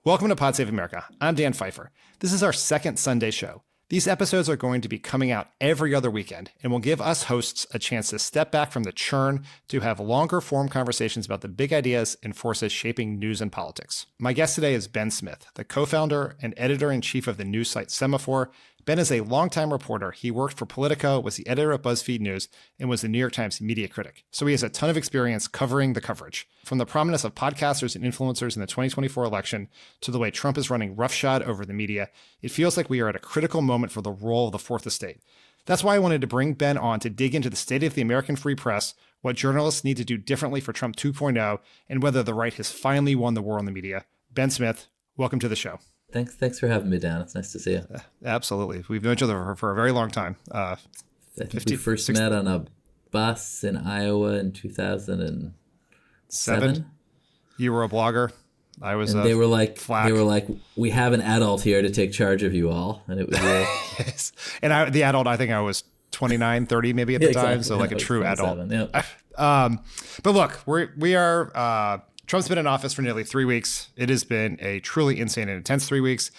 Welcome to Pod Save America. I'm Dan Pfeiffer. This is our second Sunday show. These episodes are going to be coming out every other weekend and will give us hosts a chance to step back from the churn to have longer form conversations about the big ideas and forces shaping news and politics. My guest today is Ben Smith, the co-founder and editor-in-chief of the news site Semafor. Ben is a longtime reporter. He worked for Politico, was the editor of BuzzFeed News, and was the New York Times media critic. So he has a ton of experience covering the coverage, from the prominence of podcasters and influencers in the 2024 election to the way Trump is running roughshod over the media. It feels like we are at a critical moment for the role of the fourth estate. That's why I wanted to bring Ben on to dig into the state of the American free press, what journalists need to do differently for Trump 2.0, and whether the right has finally won the war on the media. Ben Smith, welcome to the show. Thanks for having me, Dan. It's nice to see you. Absolutely. We've known each other for a very long time. I think we first met on a bus in Iowa in 2007. You were a blogger. I was. And they were like, we have an adult here to take charge of you all, and it was real. Yes. And the adult, I think I was 29, 30 maybe at the time, so like a true adult. Yep. But look, we are. Trump's been in office for nearly 3 weeks. It has been a truly insane and intense 3 weeks.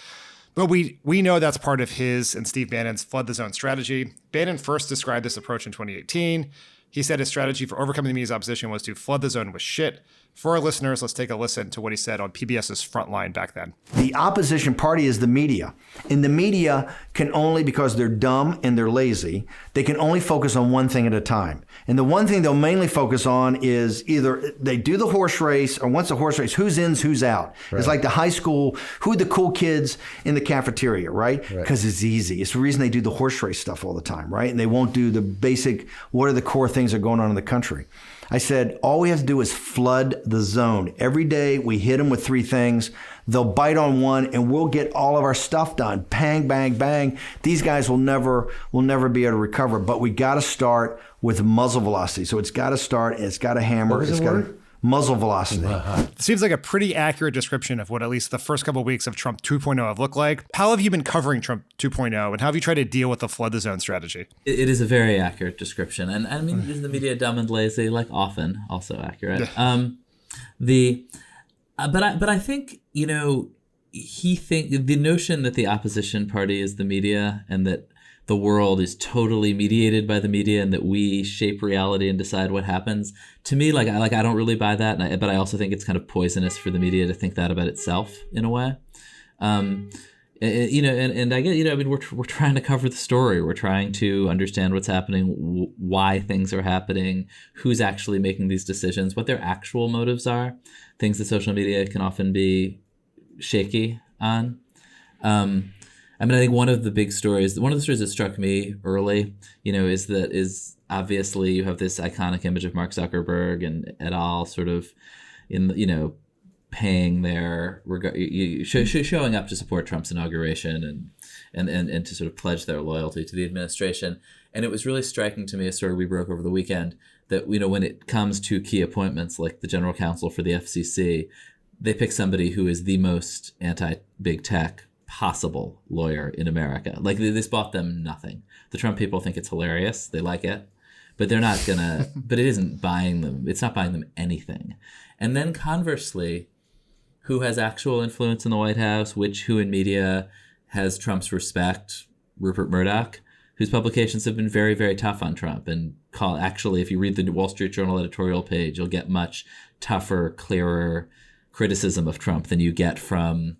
But we know that's part of his and Steve Bannon's flood the zone strategy. Bannon first described this approach in 2018. He said his strategy for overcoming the media's opposition was to flood the zone with shit. For our listeners, let's take a listen to what he said on PBS's Frontline back then. The opposition party is the media. And the media can only, because they're dumb and they're lazy, they can only focus on one thing at a time. And the one thing they'll mainly focus on is either they do the horse race, or once the horse race, who's in, who's out. Right. It's like the high school, who are the cool kids in the cafeteria, right? Because it's easy. It's the reason they do the horse race stuff all the time, right? And they won't do the basic, what are the core things that are going on in the country? I said, all we have to do is flood the zone. Every day we hit them with three things. They'll bite on one and we'll get all of our stuff done. Bang, bang, bang. These guys will never be able to recover. But we got to start with muzzle velocity. So it's got to start, it's got to hammer, it's got to muzzle velocity. It seems like a pretty accurate description of what at least the first couple of weeks of Trump 2.0 have looked like. How have you been covering Trump 2.0 and how have you tried to deal with the flood the zone strategy? It is a very accurate description. And I mean, is the media dumb and lazy? Like often also accurate. But I think, the notion that the opposition party is the media and that the world is totally mediated by the media and that we shape reality and decide what happens. To me, I don't really buy that, but I also think it's kind of poisonous for the media to think that about itself in a way. And I get, we're trying to cover the story. We're trying to understand what's happening, why things are happening, who's actually making these decisions, what their actual motives are, things that social media can often be shaky on. I think one of the stories that struck me early, is obviously you have this iconic image of Mark Zuckerberg and et al. Sort of paying their showing up to support Trump's inauguration and to sort of pledge their loyalty to the administration. And it was really striking to me, a story we broke over the weekend, that when it comes to key appointments like the general counsel for the FCC, they pick somebody who is the most anti-big tech possible lawyer in America. Like, this bought them nothing. The Trump people think it's hilarious. They like it, but they're not gonna, but it isn't buying them. It's not buying them anything. And then conversely, who has actual influence in the White House, who in media has Trump's respect? Rupert Murdoch, whose publications have been very, very tough on Trump and actually, if you read the Wall Street Journal editorial page, you'll get much tougher, clearer criticism of Trump than you get from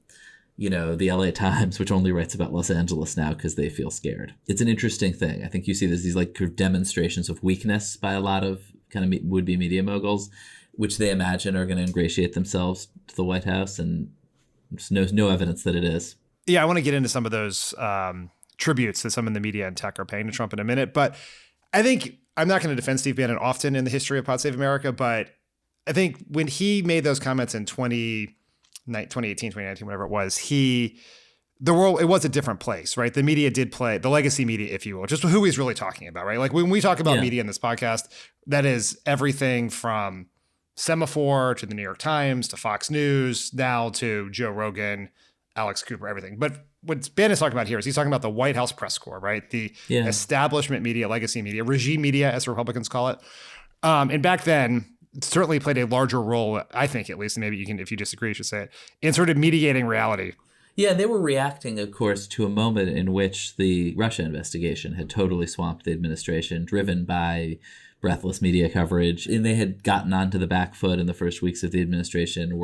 the LA Times, which only writes about Los Angeles now because they feel scared. It's an interesting thing. I think you see these demonstrations of weakness by a lot of kind of would-be media moguls, which they imagine are going to ingratiate themselves to the White House, and there's no evidence that it is. Yeah, I want to get into some of those tributes that some in the media and tech are paying to Trump in a minute, but I think I'm not going to defend Steve Bannon often in the history of Pod Save America, but I think when he made those comments in 2018, 2019, whatever it was, the world, it was a different place, right? The media did play, the legacy media, if you will, just who he's really talking about, right? Like when we talk about media in this podcast, that is everything from Semafor to the New York Times to Fox News, now to Joe Rogan, Alex Cooper, everything. But what Ben is talking about here is he's talking about the White House press corps, right? The establishment media, legacy media, regime media, as Republicans call it. And back then, certainly played a larger role, I think, at least, and maybe you can, if you disagree, you should say it, in sort of mediating reality. Yeah, they were reacting, of course, to a moment in which the Russia investigation had totally swamped the administration, driven by breathless media coverage. And they had gotten onto the back foot in the first weeks of the administration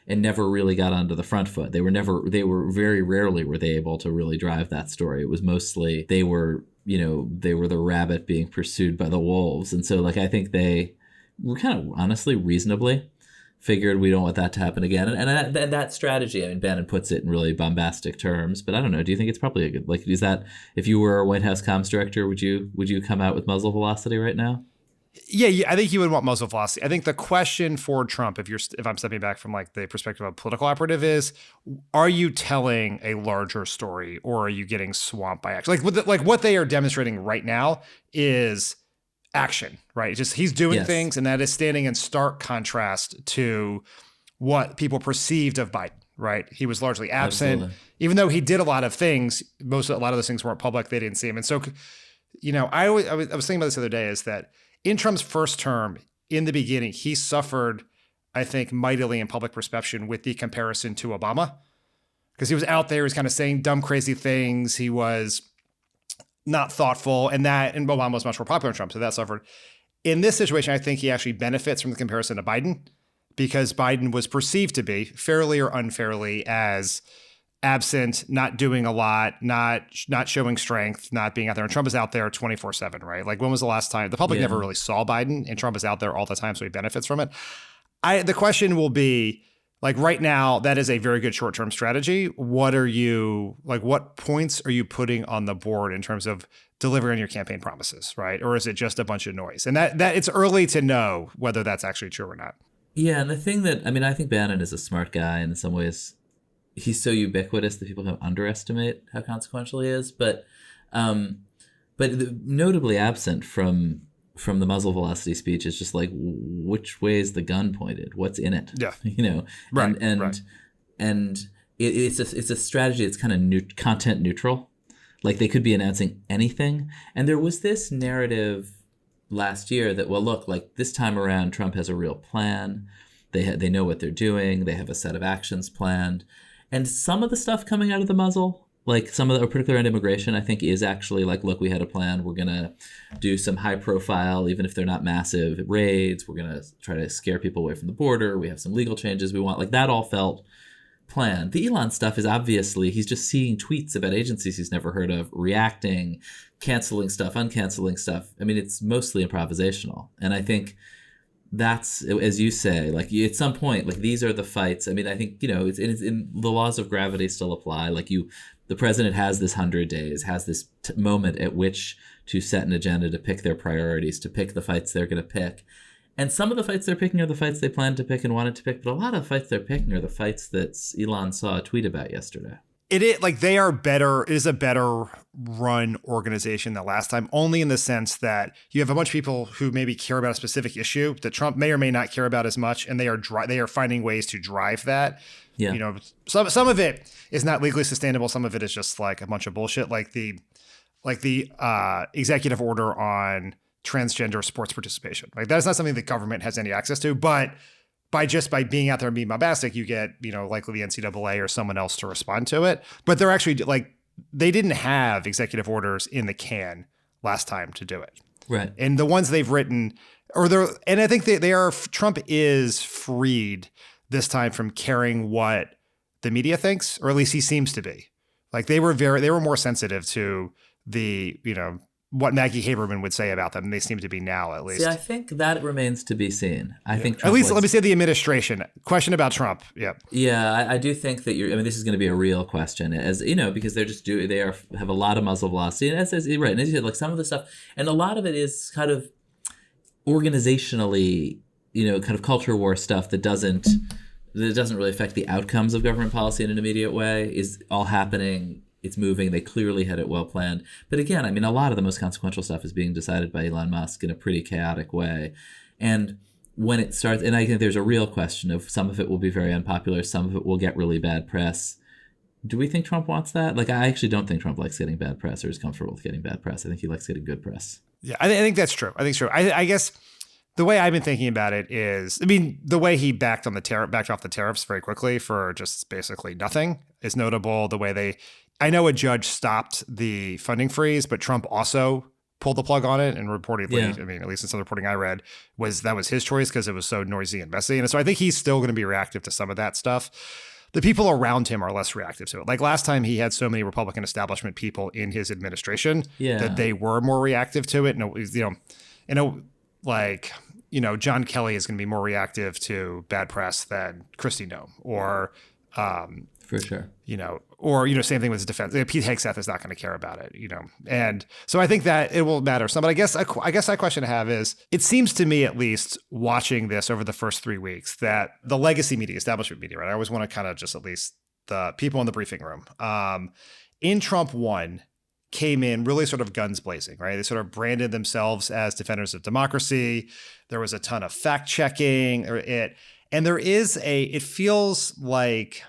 and never really got onto the front foot. They were very rarely were they able to really drive that story. It was mostly they were the rabbit being pursued by the wolves. And so, I think they were kind of honestly reasonably figured we don't want that to happen again. And that strategy, Bannon puts it in really bombastic terms, but I don't know. Do you think it's probably a good, is that, if you were a White House comms director, would you come out with muzzle velocity right now? Yeah, I think you would want muzzle velocity. I think the question for Trump, if I'm stepping back from the perspective of a political operative, is, are you telling a larger story or are you getting swamped by action? What they are demonstrating right now is action, right? Just he's doing things, and that is standing in stark contrast to what people perceived of Biden, right? He was largely absent. Absolutely. Even though he did a lot of things, a lot of those things weren't public. They didn't see him. And so, I was thinking about this the other day, is that in Trump's first term, in the beginning, he suffered, I think, mightily in public perception with the comparison to Obama, because he was out there, he was kind of saying dumb, crazy things. He was not thoughtful, and Obama was much more popular than Trump, so that suffered. In this situation, I think he actually benefits from the comparison to Biden, because Biden was perceived to be, fairly or unfairly, as absent, not doing a lot, not showing strength, not being out there. And Trump is out there 24/7, right? When was the last time? The public never really saw Biden, and Trump is out there all the time, so he benefits from it. The question will be, right now, that is a very good short-term strategy. What points are you putting on the board in terms of delivering on your campaign promises, right? Or is it just a bunch of noise? And that it's early to know whether that's actually true or not. Yeah, and the thing that, I think Bannon is a smart guy, and in some ways he's so ubiquitous that people kind of underestimate how consequential he is. But notably absent from the muzzle velocity speech is just which way is the gun pointed? What's in it? Yeah. Right. Right. And it's a strategy that's kind of content neutral. They could be announcing anything. And there was this narrative last year that, well, look, this time around, Trump has a real plan. They know what they're doing. They have a set of actions planned. And some of the stuff coming out of the muzzle, some of the, particularly around immigration, I think is actually look, we had a plan. We're going to do some high profile, even if they're not massive raids. We're going to try to scare people away from the border. We have some legal changes we want. That all felt planned. The Elon stuff is obviously, he's just seeing tweets about agencies he's never heard of, reacting, canceling stuff, uncanceling stuff. It's mostly improvisational. And I think that's, as you say, at some point, these are the fights. I think, it's in the laws of gravity still apply. The president has this 100 days, has this moment at which to set an agenda, to pick their priorities, to pick the fights they're going to pick. And some of the fights they're picking are the fights they planned to pick and wanted to pick, but a lot of the fights they're picking are the fights that Elon saw a tweet about yesterday. It is they are better. It is a better run organization than last time, only in the sense that you have a bunch of people who maybe care about a specific issue that Trump may or may not care about as much, and they are finding ways to drive that. Yeah. Some of it is not legally sustainable. Some of it is just a bunch of bullshit, like the executive order on transgender sports participation. That is not something the government has any access to, but by being out there and being bombastic, you get, likely the NCAA or someone else to respond to it. But they're actually they didn't have executive orders in the can last time to do it. Right. And the ones they've written, and I think Trump is freed this time from caring what the media thinks, or at least he seems to be. They were more sensitive to the, what Maggie Haberman would say about them, and they seem to be now, at least. See, I think that remains to be seen. I think Trump, at least let me say the administration. Question about Trump. Yep. Yeah, I do think that this is going to be a real question, as because have a lot of muzzle velocity, and as right, and as you said, some of the stuff, and a lot of it is kind of organizationally, kind of culture war stuff that doesn't really affect the outcomes of government policy in an immediate way, is all happening. It's moving. They clearly had it well planned. But again, a lot of the most consequential stuff is being decided by Elon Musk in a pretty chaotic way. And when it starts, and I think there's a real question of some of it will be very unpopular, some of it will get really bad press. Do we think Trump wants that? I actually don't think Trump likes getting bad press or is comfortable with getting bad press. I think he likes getting good press. Yeah, I think that's true. I think it's true. I guess the way I've been thinking about it is, I mean, the way he backed off the tariffs very quickly for just basically nothing is notable. The way I know a judge stopped the funding freeze, but Trump also pulled the plug on it, and reportedly, I mean, at least in some reporting I read, that was his choice because it was so noisy and messy. And so I think he's still going to be reactive to some of that stuff. The people around him are less reactive to it. Like last time he had so many Republican establishment people in his administration that they were more reactive to it. And John Kelly is going to be more reactive to bad press than Kristi Noem or for sure. Same thing with his defense. Pete Hegseth is not going to care about it, And so I think that it will matter some. But I guess that question I have is, it seems to me, at least watching this over the first 3 weeks, that the legacy media, establishment media, right? I always want to kind of just at least the people in the briefing room in Trump 1 came in really sort of guns blazing, right? They sort of branded themselves as defenders of democracy. There was a ton of fact checking, and it feels like,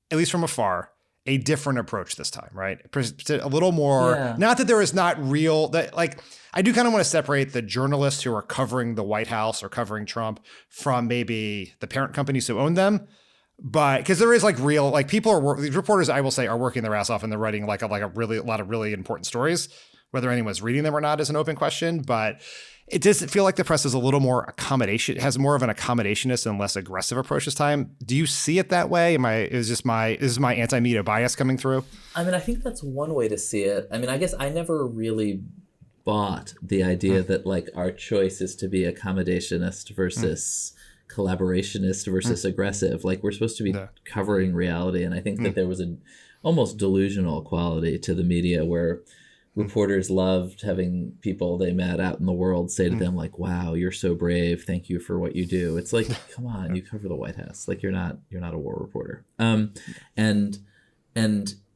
at least from afar, a different approach this time, right? A little more, not that there is not real, that like, I do kind of want to separate the journalists who are covering the White House or covering Trump from maybe the parent companies who own them. But because there is like real, like these reporters, I will say, are working their ass off and they're writing like a lot of really important stories. Whether anyone's reading them or not is an open question, but it does feel like the press is a little more accommodation. It has more of an accommodationist and less aggressive approach this time. Do you see it that way? Is my anti-media bias coming through? I mean, I think that's one way to see it. I mean, I guess I never really bought the idea that like our choice is to be accommodationist versus collaborationist versus aggressive. Like we're supposed to be covering reality. And I think that there was an almost delusional quality to the media where reporters loved having people they met out in the world say to them like, wow, you're so brave. Thank you for what you do. It's like, come on, you cover the White House. Like you're not a war reporter. And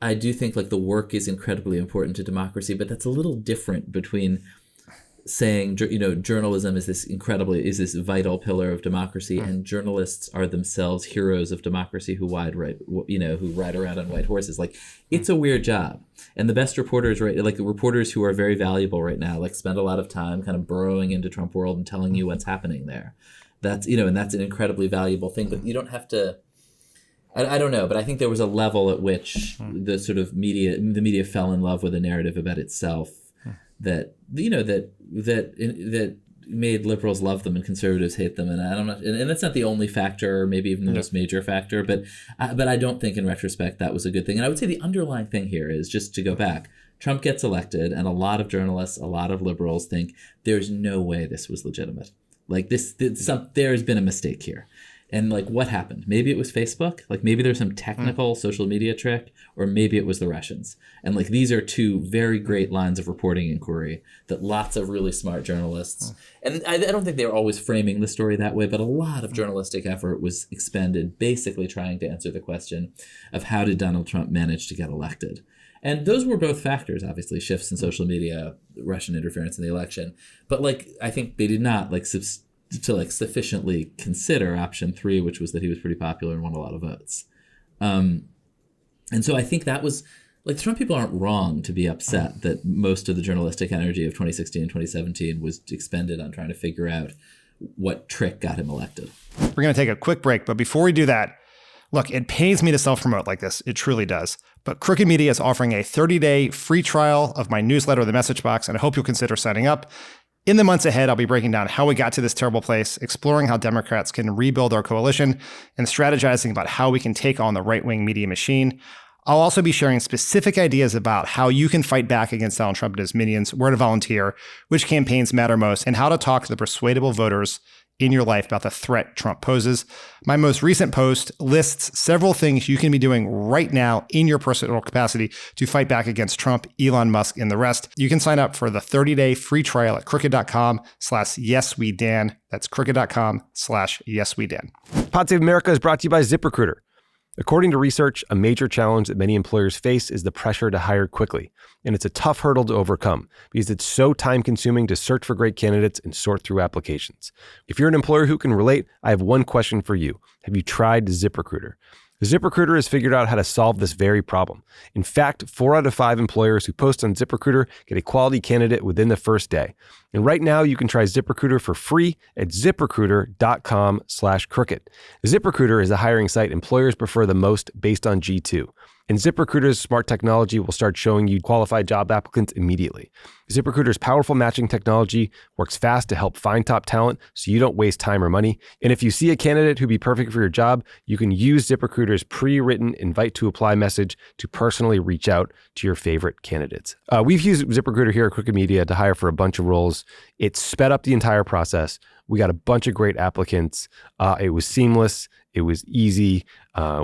I do think like the work is incredibly important to democracy, but that's a little different between saying, journalism is this vital pillar of democracy, and journalists are themselves heroes of democracy who ride around on white horses. Like it's a weird job. And the best reporters, right, like the reporters who are very valuable right now, like spend a lot of time kind of burrowing into Trump world and telling you what's happening there. That's, and that's an incredibly valuable thing, but you don't have to, I don't know, but I think there was a level at which the sort of the media fell in love with a narrative about itself that made liberals love them and conservatives hate them, and and that's not the only factor, or maybe even the most major factor, but I don't think in retrospect that was a good thing. And I would say the underlying thing here is, just to go back, Trump gets elected, and a lot of journalists, a lot of liberals think there's no way this was legitimate. Like there's been a mistake here. And like, what happened? Maybe it was Facebook. Like maybe there's some technical social media trick, or maybe it was the Russians. And like, these are two very great lines of reporting inquiry that lots of really smart journalists, and I don't think they were always framing the story that way, but a lot of journalistic effort was expended basically trying to answer the question of how did Donald Trump manage to get elected? And those were both factors, obviously, shifts in social media, Russian interference in the election. But like, I think they did not sufficiently consider option 3, which was that he was pretty popular and won a lot of votes. And so I think that was, like, the Trump people aren't wrong to be upset that most of the journalistic energy of 2016 and 2017 was expended on trying to figure out what trick got him elected. We're going to take a quick break, but before we do that, look, it pains me to self-promote like this. It truly does. But Crooked Media is offering a 30-day free trial of my newsletter, The Message Box, and I hope you'll consider signing up. In the months ahead, I'll be breaking down how we got to this terrible place, exploring how Democrats can rebuild our coalition, and strategizing about how we can take on the right-wing media machine. I'll also be sharing specific ideas about how you can fight back against Donald Trump and his minions, where to volunteer, which campaigns matter most, and how to talk to the persuadable voters in your life about the threat Trump poses. My most recent post lists several things you can be doing right now in your personal capacity to fight back against Trump, Elon Musk, and the rest. You can sign up for the 30-day free trial at crooked.com/yeswedan. That's crooked.com/yeswedan. Pod Save America is brought to you by ZipRecruiter. According to research, a major challenge that many employers face is the pressure to hire quickly. And it's a tough hurdle to overcome because it's so time-consuming to search for great candidates and sort through applications. If you're an employer who can relate, I have one question for you. Have you tried ZipRecruiter? ZipRecruiter has figured out how to solve this very problem. In fact, 4 out of 5 employers who post on ZipRecruiter get a quality candidate within the first day. And right now, you can try ZipRecruiter for free at ziprecruiter.com/crooked. ZipRecruiter is a hiring site employers prefer the most based on G2. And ZipRecruiter's smart technology will start showing you qualified job applicants immediately. ZipRecruiter's powerful matching technology works fast to help find top talent so you don't waste time or money. And if you see a candidate who'd be perfect for your job, you can use ZipRecruiter's pre-written invite to apply message to personally reach out to your favorite candidates. We've used ZipRecruiter here at Crooked Media to hire for a bunch of roles. It sped up the entire process. We got a bunch of great applicants. It was seamless. It was easy.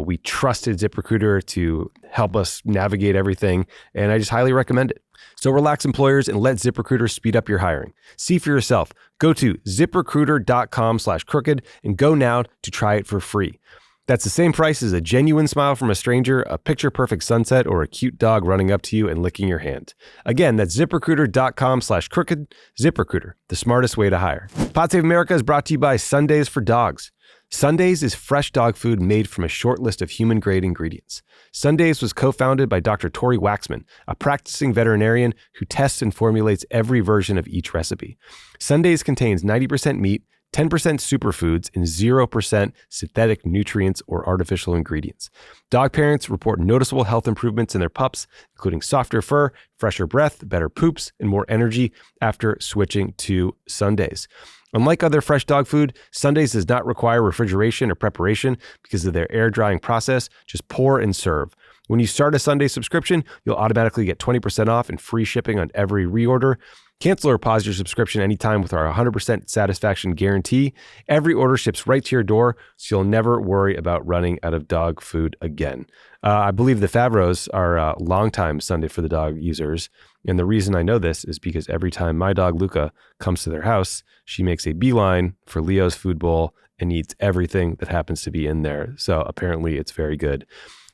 We trusted ZipRecruiter to help us navigate everything, and I just highly recommend it. So relax, employers, and let ZipRecruiter speed up your hiring. See for yourself. Go to ziprecruiter.com/crooked and go now to try it for free. That's the same price as a genuine smile from a stranger, a picture-perfect sunset, or a cute dog running up to you and licking your hand. Again, that's ziprecruiter.com/crooked. ZipRecruiter, the smartest way to hire. Pod Save America is brought to you by Sundays for Dogs. Sundays is fresh dog food made from a short list of human-grade ingredients. Sundays was co-founded by Dr. Tori Waxman, a practicing veterinarian who tests and formulates every version of each recipe. Sundays contains 90% meat, 10% superfoods, and 0% synthetic nutrients or artificial ingredients. Dog parents report noticeable health improvements in their pups, including softer fur, fresher breath, better poops, and more energy after switching to Sundays. Unlike other fresh dog food, Sundays does not require refrigeration or preparation because of their air drying process. Just pour and serve. When you start a Sunday subscription, you'll automatically get 20% off and free shipping on every reorder. Cancel or pause your subscription anytime with our 100% satisfaction guarantee. Every order ships right to your door, so you'll never worry about running out of dog food again. I believe the Favreaus are longtime Sunday for the Dog users. And the reason I know this is because every time my dog Luca comes to their house, she makes a beeline for Leo's food bowl and eats everything that happens to be in there. So apparently it's very good.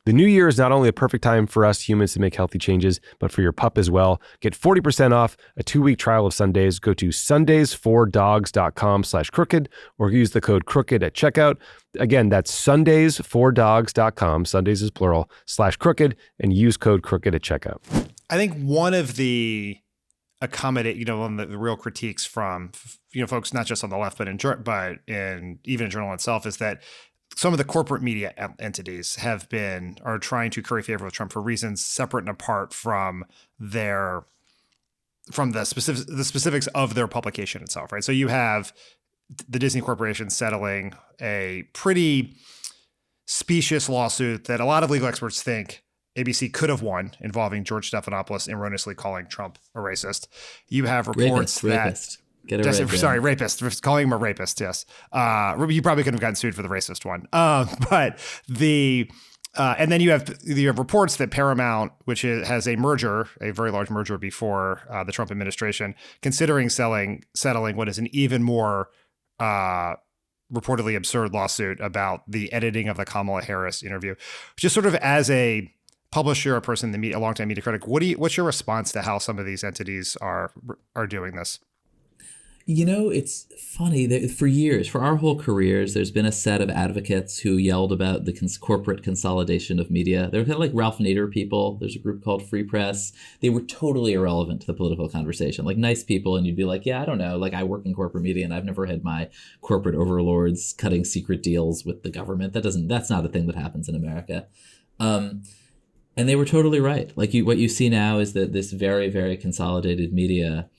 The new year is not only a perfect time for us humans to make healthy changes, but for your pup as well. Get 40% off a 2-week trial of Sundays. Go to sundays4dogs.com/crooked or use the code crooked at checkout. Again, that's sundays4dogs.com, Sundays is plural, /crooked, and use code crooked at checkout. I think one of the one of the real critiques from, folks not just on the left, but even in journal itself, is that some of the corporate media entities are trying to curry favor with Trump for reasons separate and apart from the specifics of their publication itself, right? So you have the Disney Corporation settling a pretty specious lawsuit that a lot of legal experts think ABC could have won, involving George Stephanopoulos erroneously calling Trump a racist. You have reports rapist. Get it right, sorry, rapist. Calling him a rapist, yes. You probably could have gotten sued for the racist one. But and then you have reports that Paramount, which has a very large merger before the Trump administration, considering settling what is an even more reportedly absurd lawsuit about the editing of the Kamala Harris interview. Just sort of as a publisher, a person in the media, a longtime media critic, what's your response to how some of these entities are doing this? It's funny that for years, for our whole careers, there's been a set of advocates who yelled about the corporate consolidation of media. They're kind of like Ralph Nader people. There's a group called Free Press. They were totally irrelevant to the political conversation, like nice people. And you'd be like, yeah, I don't know. Like, I work in corporate media and I've never had my corporate overlords cutting secret deals with the government. That's not a thing that happens in America. And they were totally right. Like, what you see now is that this very, very consolidated media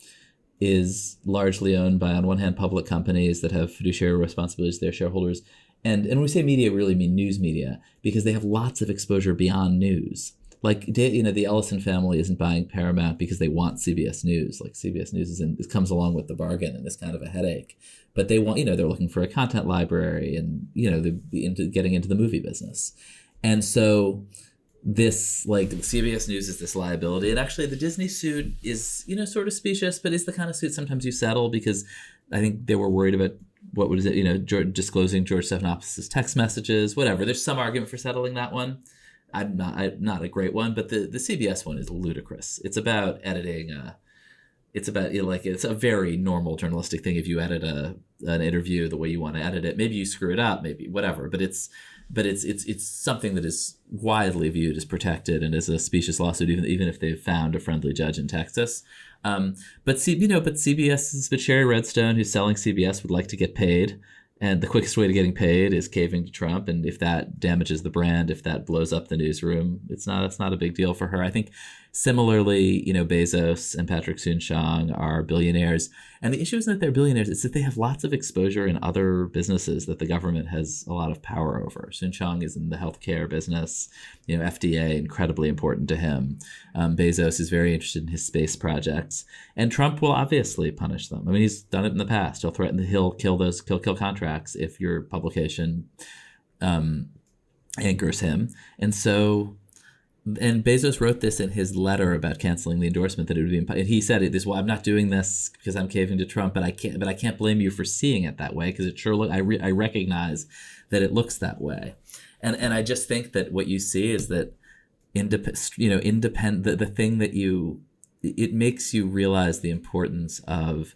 is largely owned by, on one hand, public companies that have fiduciary responsibilities to their shareholders. And when we say media, we really mean news media, because they have lots of exposure beyond news. Like, the Ellison family isn't buying Paramount because they want CBS News. Like, CBS News comes along with the bargain and is kind of a headache. But they want, they're looking for a content library and, they're getting into the movie business. And so this, like, CBS News is this liability. And actually the Disney suit is, sort of specious, but it's the kind of suit sometimes you settle because I think they were worried about disclosing George Stephanopoulos' text messages, whatever. There's some argument for settling that one. I'm not a great one, but the CBS one is ludicrous. It's about editing. It's a very normal journalistic thing. If you edit an interview the way you want to edit it, maybe you screw it up, maybe whatever, but it's but it's something that is widely viewed as protected and as a specious lawsuit, even if they've found a friendly judge in Texas. But Sherry Redstone, who's selling CBS, would like to get paid. And the quickest way to getting paid is caving to Trump. And if that damages the brand, if that blows up the newsroom, it's not a big deal for her. I think similarly, Bezos and Patrick Soon-Shiong are billionaires. And the issue isn't that they're billionaires, it's that they have lots of exposure in other businesses that the government has a lot of power over. Soon-Shiong is in the healthcare business, FDA, incredibly important to him. Bezos is very interested in his space projects. And Trump will obviously punish them. I mean, he's done it in the past. He'll threaten that he'll kill contracts if your publication anchors him. And Bezos wrote this in his letter about canceling the endorsement, that it would be, and he said it well, I'm not doing this because I'm caving to Trump, but I can't blame you for seeing it that way, because it sure I recognize that it looks that way. And I just think that what you see is that independent, the thing that it makes you realize the importance of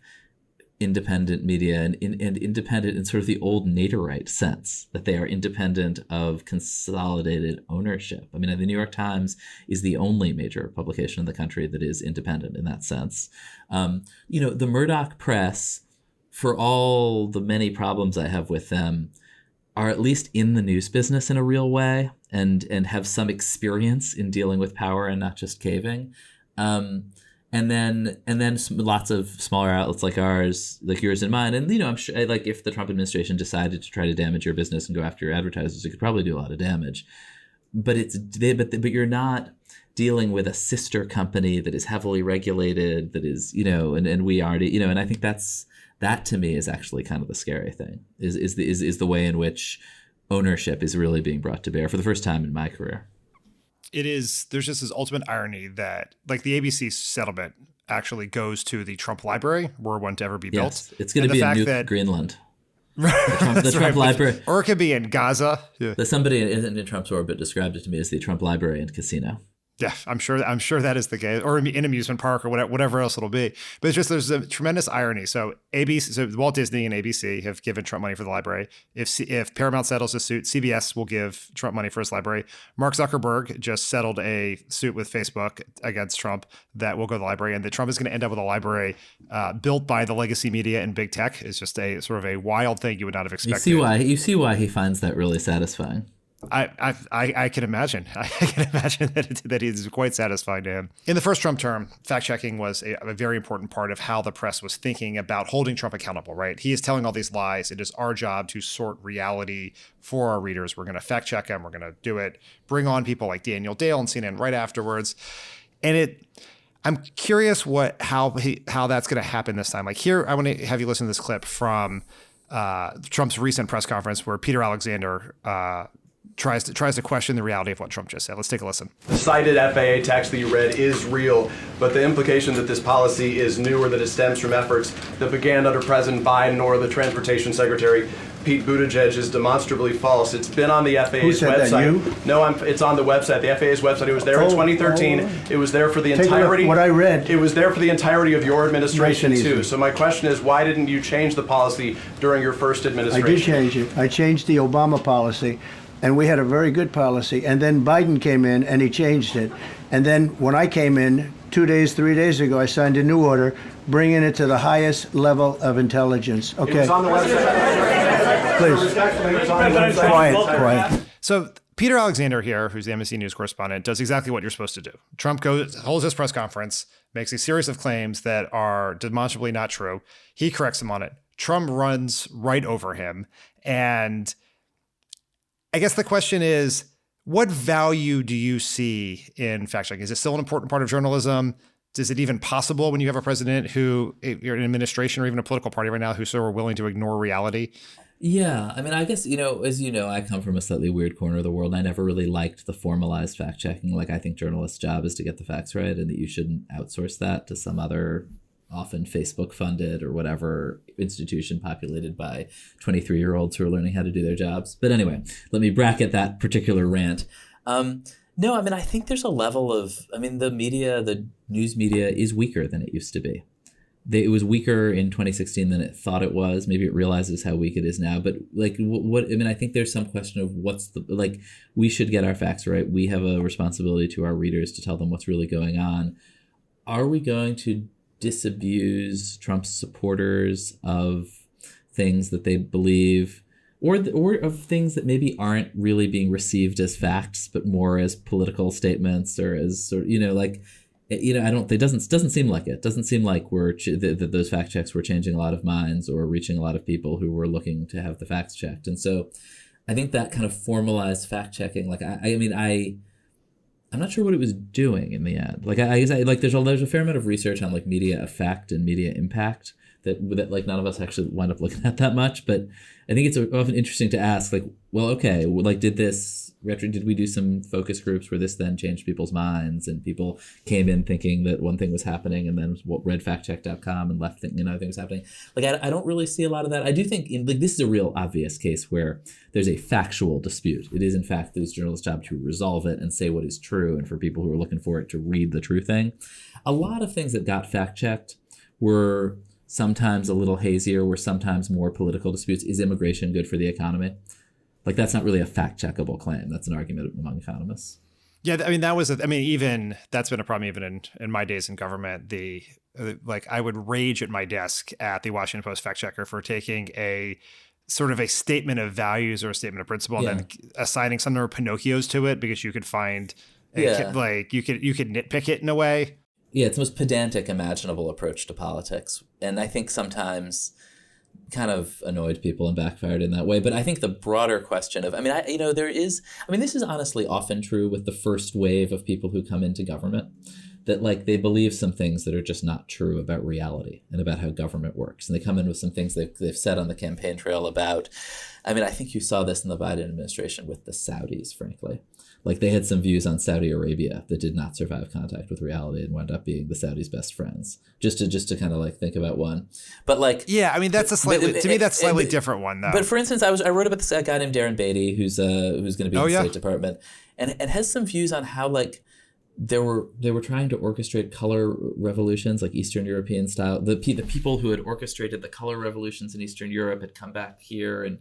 independent media and independent in sort of the old Naderite sense, that they are independent of consolidated ownership. I mean, the New York Times is the only major publication in the country that is independent in that sense. The Murdoch press, for all the many problems I have with them, are at least in the news business in a real way and have some experience in dealing with power and not just caving. And then lots of smaller outlets like ours, like yours and mine. And, I'm sure, like, if the Trump administration decided to try to damage your business and go after your advertisers, it could probably do a lot of damage. But but you're not dealing with a sister company that is heavily regulated, that is, and we already, and I think that to me is actually kind of the scary thing, is the way in which ownership is really being brought to bear for the first time in my career. There's just this ultimate irony that, like, the ABC settlement actually goes to the Trump library, were one to ever be built. Yes, it's going to be in New Greenland. The Trump library. Or it could be in Gaza. Yeah. Somebody in Trump's orbit described it to me as the Trump library and casino. Yeah, I'm sure that is the case, or in amusement park or whatever else it'll be. But it's just, there's a tremendous irony. So Walt Disney and ABC have given Trump money for the library. If Paramount settles a suit, CBS will give Trump money for his library. Mark Zuckerberg just settled a suit with Facebook against Trump that will go to the library, and that Trump is going to end up with a library built by the legacy media and big tech. Is just a sort of a wild thing you would not have expected. You see why he finds that really satisfying. I can imagine. I can imagine that it is quite satisfying to him. In the first Trump term, fact-checking was a very important part of how the press was thinking about holding Trump accountable, right? He is telling all these lies. It is our job to sort reality for our readers. We're going to fact-check him. We're going to do it. Bring on people like Daniel Dale and CNN right afterwards. And I'm curious how that's going to happen this time. Like, here, I want to have you listen to this clip from Trump's recent press conference where Peter Alexander tries to question the reality of what Trump just said. Let's take a listen. The cited FAA text that you read is real, but the implication that this policy is new or that it stems from efforts that began under President Biden or the Transportation Secretary Pete Buttigieg is demonstrably false. It's been on the FAA's Who said website. That, you? No, it's on the website, the FAA's website. It was there in 2013. It was there for the entirety. What I read. It was there for the entirety of your administration nice too. So my question is, why didn't you change the policy during your first administration? I did change it. I changed the Obama policy, and we had a very good policy. And then Biden came in and he changed it. And then when I came in 3 days ago, I signed a new order bringing it to the highest level of intelligence. Okay. It was on the website. Please. Quiet. So Peter Alexander here, who's the NBC News correspondent, does exactly what you're supposed to do. Trump holds his press conference, makes a series of claims that are demonstrably not true. He corrects him on it. Trump runs right over him. And I guess the question is, what value do you see in fact-checking? Is it still an important part of journalism? Is it even possible when you have a president who, you're an administration or even a political party right now, who's so willing to ignore reality? Yeah, I mean, I guess, as you know, I come from a slightly weird corner of the world. I never really liked the formalized fact-checking. Like, I think journalists' job is to get the facts right, and that you shouldn't outsource that to some other, often Facebook-funded or whatever institution populated by 23-year-olds who are learning how to do their jobs. But anyway, let me bracket that particular rant. No, I mean, I think there's a level of, the media, the news media is weaker than it used to be. it was weaker in 2016 than it thought it was. Maybe it realizes how weak it is now. But like, what I mean, I think there's some question of we should get our facts right. We have a responsibility to our readers to tell them what's really going on. Are we going to disabuse Trump's supporters of things that they believe, or of things that maybe aren't really being received as facts, but more as political statements or as sort of, it doesn't seem like it. Doesn't seem like that those fact checks were changing a lot of minds or reaching a lot of people who were looking to have the facts checked. And so I think that kind of formalized fact checking, I'm not sure what it was doing in the end. Like I there's a fair amount of research on like media effect and media impact that like none of us actually wind up looking at that much. But I think it's often interesting to ask, like, well, okay, like did we do some focus groups where this then changed people's minds and people came in thinking that one thing was happening and then read factcheck.com and left thinking another thing was happening. Like I don't really see a lot of that. I do think this is a real obvious case where there's a factual dispute. It is in fact those journalists' job to resolve it and say what is true, and for people who are looking for it to read the true thing. A lot of things that got fact checked were sometimes a little hazier, were sometimes more political disputes. Is immigration good for the economy? Like that's not really a fact-checkable claim. That's an argument among economists. Yeah, I mean even that's been a problem even in my days in government. I would rage at my desk at the Washington Post fact checker for taking a sort of a statement of values or a statement of principle and then assigning some number of Pinocchios to it because you could find you could nitpick it in a way. Yeah, it's the most pedantic imaginable approach to politics. And I think sometimes kind of annoyed people and backfired in that way. But I think the broader question of, this is honestly often true with the first wave of people who come into government, that like they believe some things that are just not true about reality and about how government works. And they come in with some things they've said on the campaign trail about, I think you saw this in the Biden administration with the Saudis, frankly. Like they had some views on Saudi Arabia that did not survive contact with reality and wound up being the Saudis' best friends. Just to kind of like think about one, but like that's a slightly different one though. But for instance, I wrote about this guy named Darren Beatty who's going to be in the State Department, and has some views on how like they were trying to orchestrate color revolutions, like Eastern European style. The people who had orchestrated the color revolutions in Eastern Europe had come back here and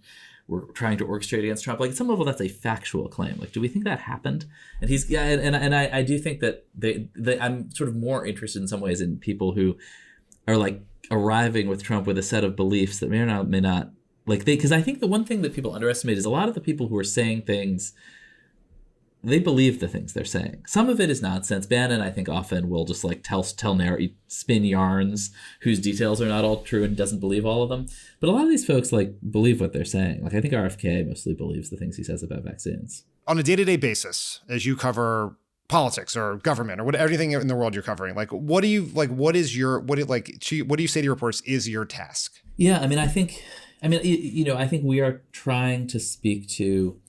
were trying to orchestrate against Trump. Like at some level, that's a factual claim. Like, do we think that happened? And I do think that I'm sort of more interested in some ways in people who are like arriving with Trump with a set of beliefs that may or may not like because I think the one thing that people underestimate is a lot of the people who are saying things, they believe the things they're saying. Some of it is nonsense. Bannon, I think, often will just like spin yarns whose details are not all true and doesn't believe all of them. But a lot of these folks like believe what they're saying. Like I think RFK mostly believes the things he says about vaccines. On a day-to-day basis, as you cover politics or government or everything in the world you're covering, like what do you say to your reporters is your task? Yeah, I think we are trying to speak to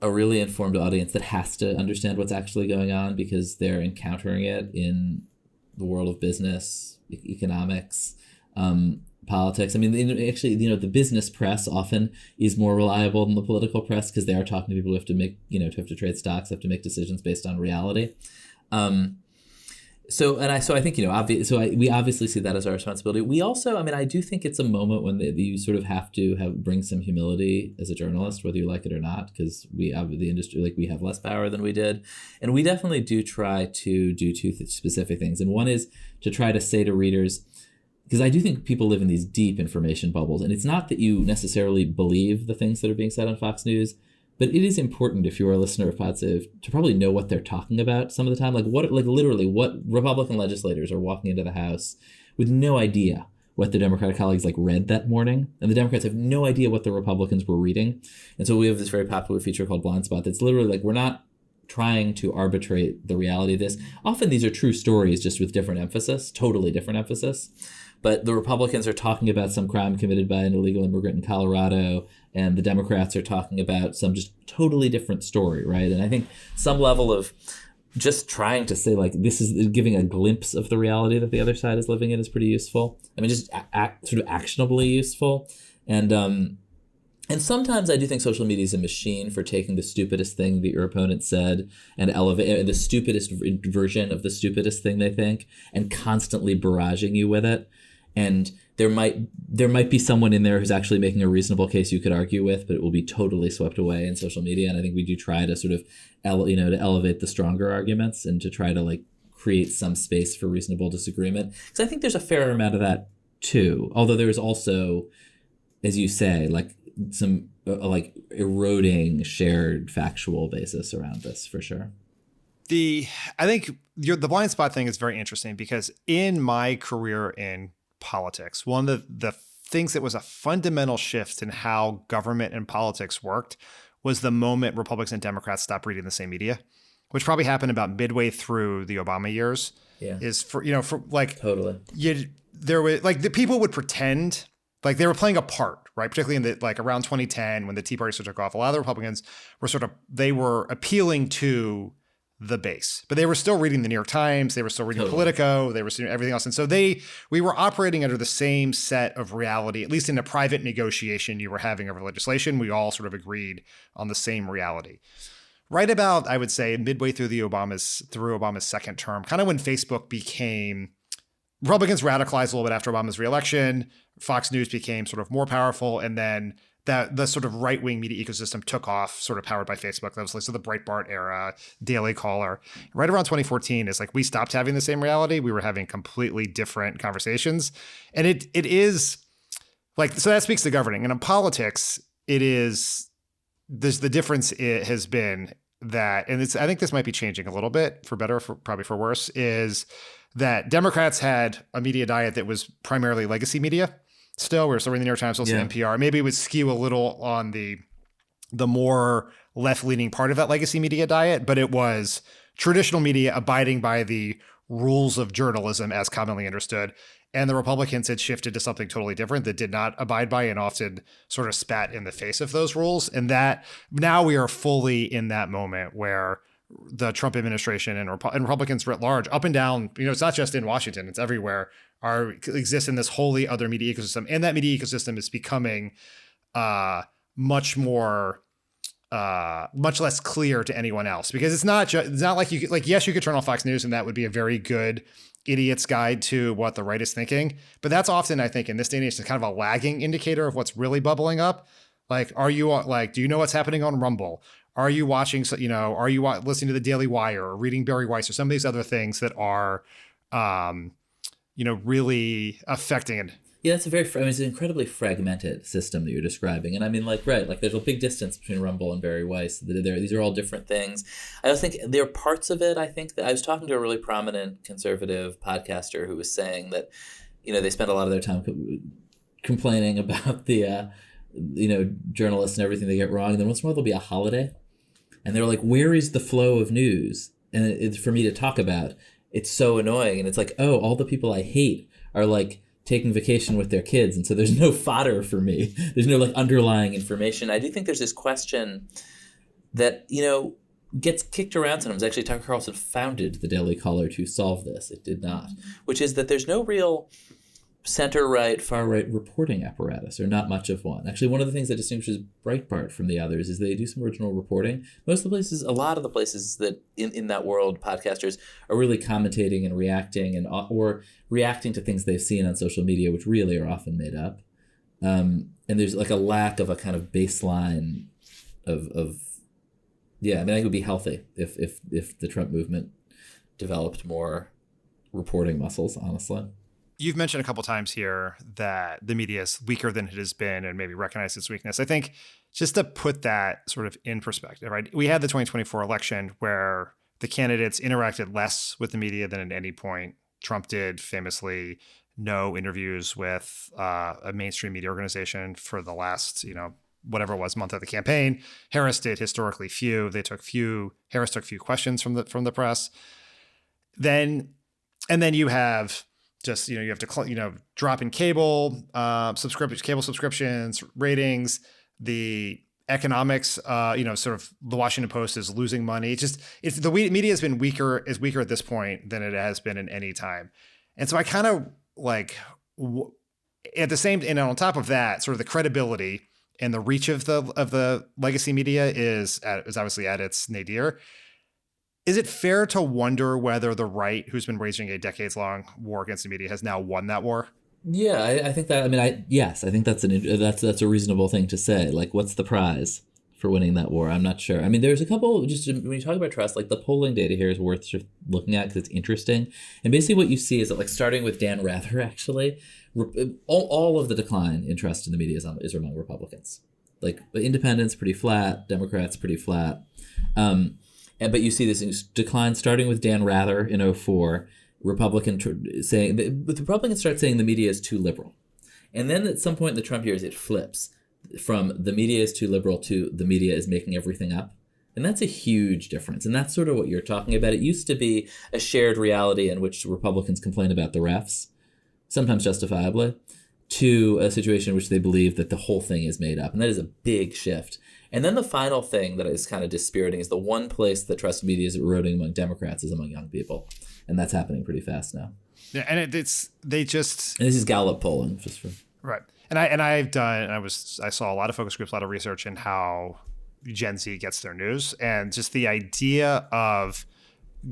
a really informed audience that has to understand what's actually going on because they're encountering it in the world of business, economics, politics. The business press often is more reliable than the political press because they are talking to people who have to make, who have to trade stocks, have to make decisions based on reality. I think, we obviously see that as our responsibility. We also, I do think it's a moment when you sort of have to bring some humility as a journalist, whether you like it or not, because we have the industry, like we have less power than we did. And we definitely do try to do two specific things. And one is to try to say to readers, because I do think people live in these deep information bubbles, and it's not that you necessarily believe the things that are being said on Fox News, but it is important if you're a listener of Pod Save to probably know what they're talking about some of the time. Like literally what Republican legislators are walking into the House with no idea what their Democratic colleagues read that morning. And the Democrats have no idea what the Republicans were reading. And so we have this very popular feature called Blind Spot that's literally we're not trying to arbitrate the reality of this. Often these are true stories just with different emphasis, totally different emphasis. But the Republicans are talking about some crime committed by an illegal immigrant in Colorado, and the Democrats are talking about some just totally different story, right? And I think some level of just trying to say this is giving a glimpse of the reality that the other side is living in is pretty useful. Just sort of actionably useful. And sometimes I do think social media is a machine for taking the stupidest thing that your opponent said and elevate the stupidest version of the stupidest thing they think and constantly barraging you with it. And there might be someone in there who's actually making a reasonable case you could argue with, but it will be totally swept away in social media. And I think we do try to sort of to elevate the stronger arguments and to try to like create some space for reasonable disagreement. Because I think there's a fair amount of that too. Although there's also, as you say, like some like eroding shared factual basis around this for sure. I think the blind spot thing is very interesting because in my career in politics, one of the things that was a fundamental shift in how government and politics worked was the moment Republicans and Democrats stopped reading the same media, which probably happened about midway through the Obama years. Yeah. Is for like totally. There was like the people would pretend like they were playing a part, right? Particularly in the like around 2010 when the Tea Party took off, a lot of the Republicans were appealing to the base, but they were still reading the New York Times. They were still reading Politico. They were seeing everything else. And so we were operating under the same set of reality, at least in a private negotiation you were having over legislation. We all sort of agreed on the same reality. Right about, I would say, midway through Obama's second term, kind of when Facebook became, Republicans radicalized a little bit after Obama's reelection. Fox News became sort of more powerful. And then the sort of right-wing media ecosystem took off, sort of powered by Facebook. That was like so the Breitbart era, Daily Caller. Right around 2014 is like we stopped having the same reality. We were having completely different conversations. And it is like, so that speaks to governing. And in politics, there's the difference it has been that, and I think this might be changing a little bit for better, probably for worse, is that Democrats had a media diet that was primarily legacy media. Still, we were still reading the New York Times, also NPR. Maybe it would skew a little on the more left-leaning part of that legacy media diet, but it was traditional media abiding by the rules of journalism as commonly understood. And the Republicans had shifted to something totally different that did not abide by and often sort of spat in the face of those rules. And that now we are fully in that moment where the Trump administration and Republicans writ large, up and down, it's not just in Washington, it's everywhere, exist in this wholly other media ecosystem. And that media ecosystem is becoming much less clear to anyone else, because it's not like yes, you could turn on Fox News and that would be a very good idiot's guide to what the right is thinking. But that's often, I think, in this day and age, it's kind of a lagging indicator of what's really bubbling up. Like, do you know what's happening on Rumble? Are you watching, are you listening to the Daily Wire or reading Barry Weiss or some of these other things that are, really affecting it? Yeah, it's it's an incredibly fragmented system that you're describing. And I mean, there's a big distance between Rumble and Barry Weiss. These are all different things. I also think there are parts of it, I think, that I was talking to a really prominent conservative podcaster who was saying that, they spend a lot of their time complaining about the, journalists and everything they get wrong. And then once in a while there'll be a holiday. And they're like, where is the flow of news? And it's for me to talk about. It's so annoying. And it's like, oh, all the people I hate are like taking vacation with their kids. And so there's no fodder for me. There's no like underlying information. I do think there's this question that, gets kicked around sometimes. Actually, Tucker Carlson founded the Daily Caller to solve this. It did not, which is that there's no real center-right, far-right reporting apparatus, or not much of one. Actually, one of the things that distinguishes Breitbart from the others is they do some original reporting. A lot of the places that in that world, podcasters are really commentating and reacting or reacting to things they've seen on social media, which really are often made up. And there's like a lack of a kind of baseline of I think it would be healthy if the Trump movement developed more reporting muscles, honestly. You've mentioned a couple times here that the media is weaker than it has been and maybe recognize its weakness. I think just to put that sort of in perspective, right? We had the 2024 election where the candidates interacted less with the media than at any point. Trump did famously no interviews with a mainstream media organization for the last, whatever it was, month of the campaign. Harris did historically few. Harris took few questions from the press. And then you have just, you have to, drop in cable subscriptions, ratings, the economics, sort of the Washington Post is losing money. The media has been weaker at this point than it has been in any time. And so I kind of at the same, and on top of that, sort of the credibility and the reach of the legacy media is obviously at its nadir. Is it fair to wonder whether the right, who's been waging a decades-long war against the media, has now won that war? Yeah, I think that. I mean, I think that's a reasonable thing to say. Like, what's the prize for winning that war? I'm not sure. I mean, there's a couple. Just when you talk about trust, like the polling data here is worth sort of looking at because it's interesting. And basically, what you see is that, like, starting with Dan Rather, actually, all of the decline in trust in the media is among Republicans. Like, independents pretty flat, Democrats pretty flat, but you see this decline starting with Dan Rather in 2004. The Republicans start saying the media is too liberal. And then at some point in the Trump years, it flips from the media is too liberal to the media is making everything up. And that's a huge difference. And that's sort of what you're talking about. It used to be a shared reality in which Republicans complain about the refs, sometimes justifiably, to a situation in which they believe that the whole thing is made up. And that is a big shift. And then the final thing that is kind of dispiriting is the one place that trust media is eroding among Democrats is among young people. And that's happening pretty fast now. Yeah, and And this is Gallup polling, just for right. And I saw a lot of focus groups, a lot of research in how Gen Z gets their news, and just the idea of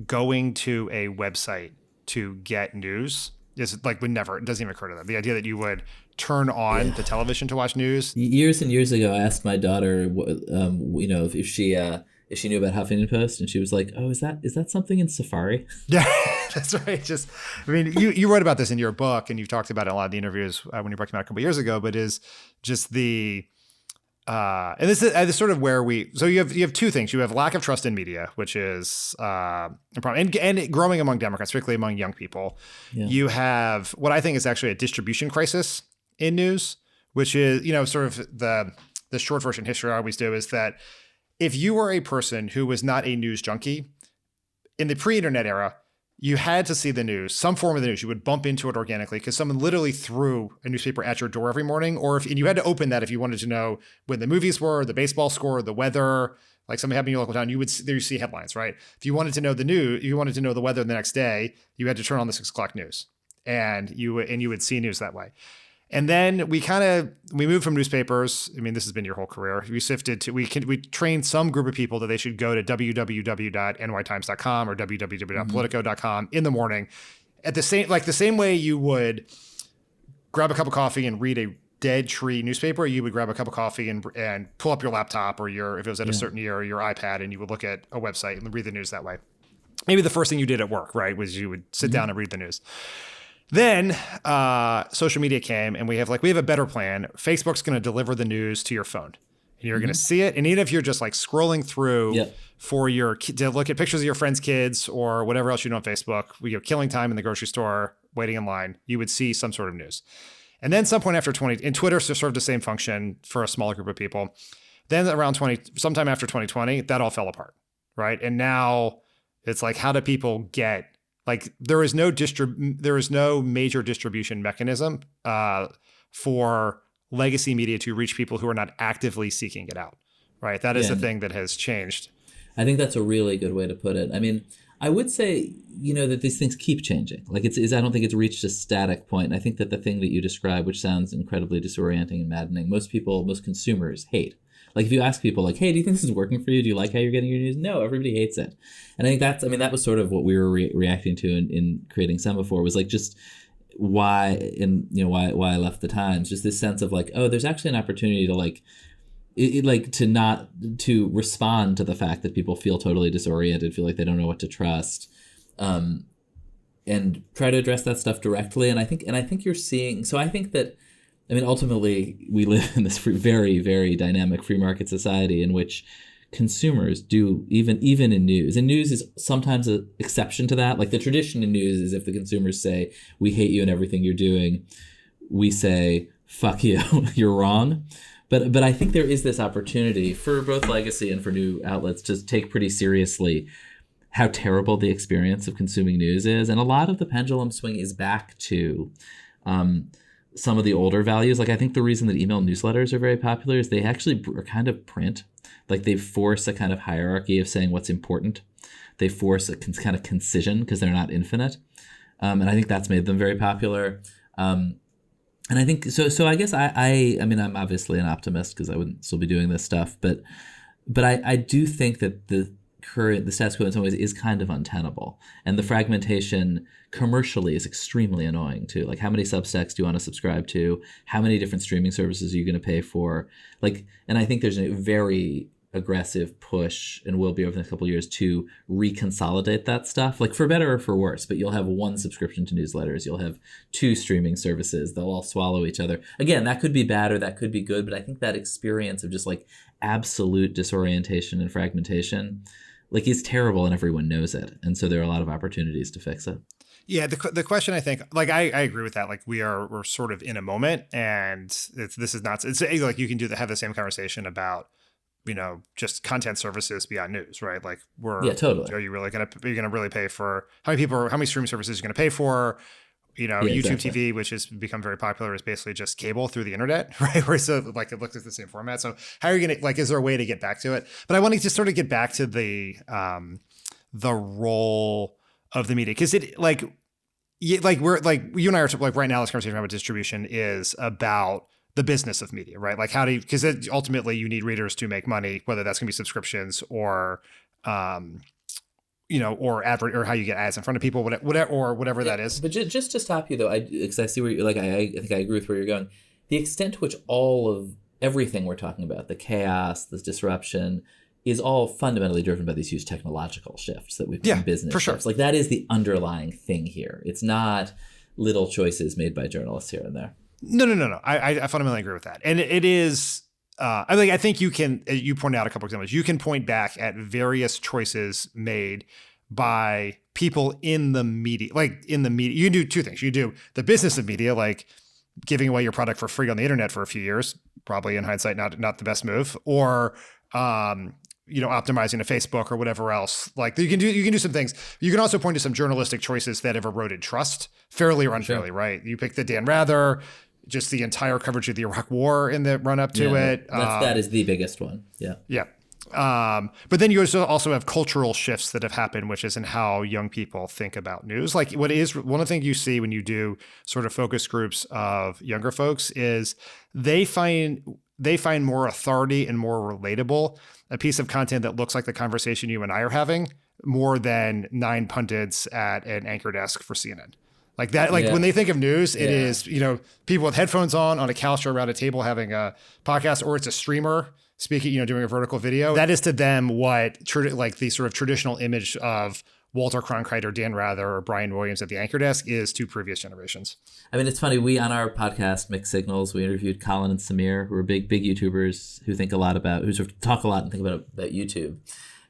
going to a website to get news is like it doesn't even occur to them. The idea that you would turn on the television to watch news. Years and years ago, I asked my daughter, if she knew about Huffington Post, and she was like, "Oh, is that something in Safari?" Yeah, that's right. You wrote about this in your book, and you've talked about it in a lot of the interviews when you broke them out a couple of years ago. But is just the and this is sort of where you have two things. You have lack of trust in media, which is a problem, and growing among Democrats, particularly among young people. Yeah. You have what I think is actually a distribution crisis in news, which is sort of the short version history I always do is that if you were a person who was not a news junkie in the pre-internet era, you had to see the news, some form of the news. You would bump into it organically because someone literally threw a newspaper at your door every morning, and you had to open that if you wanted to know when the movies were, the baseball score, the weather, like something happened in your local town. You see headlines, right? If you wanted to know you wanted to know the weather the next day, you had to turn on the 6 o'clock news, and you would see news that way. And then we moved from newspapers. I mean, this has been your whole career. We trained some group of people that they should go to www.nytimes.com or www.politico.com in the morning at the same way you would grab a cup of coffee and read a dead tree newspaper. You would grab a cup of coffee and pull up your laptop or if it was at a certain year, or your iPad, and you would look at a website and read the news that way. Maybe the first thing you did at work, right, was you would sit down and read the news. Then social media came, and we have a better plan. Facebook's going to deliver the news to your phone, and you're going to see it. And even if you're just like scrolling through to look at pictures of your friends' kids or whatever else you do on Facebook, killing time in the grocery store, waiting in line, you would see some sort of news. And then some point after and Twitter served the same function for a smaller group of people. Then sometime after 2020, that all fell apart, right? And now it's like, how do people get? Like there is no major distribution mechanism for legacy media to reach people who are not actively seeking it out, right? That is the thing that has changed. I think that's a really good way to put it. I mean, I would say, that these things keep changing. Like I don't think it's reached a static point. And I think that the thing that you describe, which sounds incredibly disorienting and maddening, most consumers hate. Like if you ask people like, hey, do you think this is working for you? Do you like how you're getting your news? No, everybody hates it. And I think that was sort of what we were reacting to in creating Semafor, was like just why I left the Times, just this sense of like, oh, there's actually an opportunity to to respond to the fact that people feel totally disoriented, feel like they don't know what to trust, and try to address that stuff directly. And I think you're seeing, so I think that, ultimately, we live in this very, very dynamic free market society in which consumers do, even in news. And news is sometimes an exception to that. Like the tradition in news is if the consumers say, we hate you and everything you're doing, we say, fuck you, you're wrong. But I think there is this opportunity for both legacy and for new outlets to take pretty seriously how terrible the experience of consuming news is. And a lot of the pendulum swing is back to some of the older values. Like I think the reason that email newsletters are very popular is they actually are kind of print. Like they force a kind of hierarchy of saying what's important. They force a kind of concision because they're not infinite. And I think that's made them very popular. And I think so I guess I'm obviously an optimist because I wouldn't still be doing this stuff, but I do think that the status quo in some ways is kind of untenable. And the fragmentation commercially is extremely annoying too. Like, how many Substacks do you want to subscribe to? How many different streaming services are you going to pay for? Like, and I think there's a very aggressive push, and will be over the next couple of years, to reconsolidate that stuff, like for better or for worse. But you'll have one subscription to newsletters, you'll have two streaming services, they'll all swallow each other. Again, that could be bad or that could be good, but I think that experience of just like absolute disorientation and fragmentation, like, is terrible, and everyone knows it. And so there are a lot of opportunities to fix it. Yeah, the question, I think, like, I agree with that. Like, we're sort of in a moment, and this is not, it's like you can have the same conversation about, you know, just content services beyond news, right? Like, totally. Are you gonna really pay for how many streaming services you're gonna pay for? You know, YouTube TV, which has become very popular, is basically just cable through the internet, right? Where so like it looks at the same format. So how are you gonna, like, is there a way to get back to it? But I want to just sort of get back to the role of the media, because it we're like, you and I are like, right now this conversation about distribution is about the business of media, right? Like, how do you, because ultimately you need readers to make money, whether that's gonna be subscriptions or you know, or or how you get ads in front of people, whatever that is. But just to stop you though, because I see where you're, like, I think I agree with where you're going. The extent to which all of everything we're talking about, the chaos, the disruption, is all fundamentally driven by these huge technological shifts that we've in business for sure. shifts. Like, that is the underlying thing here. It's not little choices made by journalists here and there. No. I fundamentally agree with that, and it is. I think you pointed out a couple examples. You can point back at various choices made by people in the media. Like, in the media, you can do two things. You do the business of media, like giving away your product for free on the internet for a few years, probably in hindsight not the best move, or you know, optimizing a Facebook or whatever else. Like, you can do some things. You can also point to some journalistic choices that have eroded trust, fairly or unfairly, sure. Right? You pick the Dan Rather. Just the entire coverage of the Iraq War in the run up to it. That is the biggest one. Yeah. Yeah. But then you also have cultural shifts that have happened, which is in how young people think about news. Like, what is one of the things you see when you do sort of focus groups of younger folks is they find more authority and more relatable a piece of content that looks like the conversation you and I are having, more than 9 pundits at an anchor desk for CNN. Like that, when they think of news, it is, you know, people with headphones on a couch or around a table having a podcast, or it's a streamer speaking, you know, doing a vertical video. That is to them what like the sort of traditional image of Walter Cronkite or Dan Rather or Brian Williams at the anchor desk is to previous generations. I mean, it's funny. We, on our podcast, Mixed Signals, we interviewed Colin and Samir, who are big YouTubers who think a lot about, who sort of talk a lot and think about YouTube.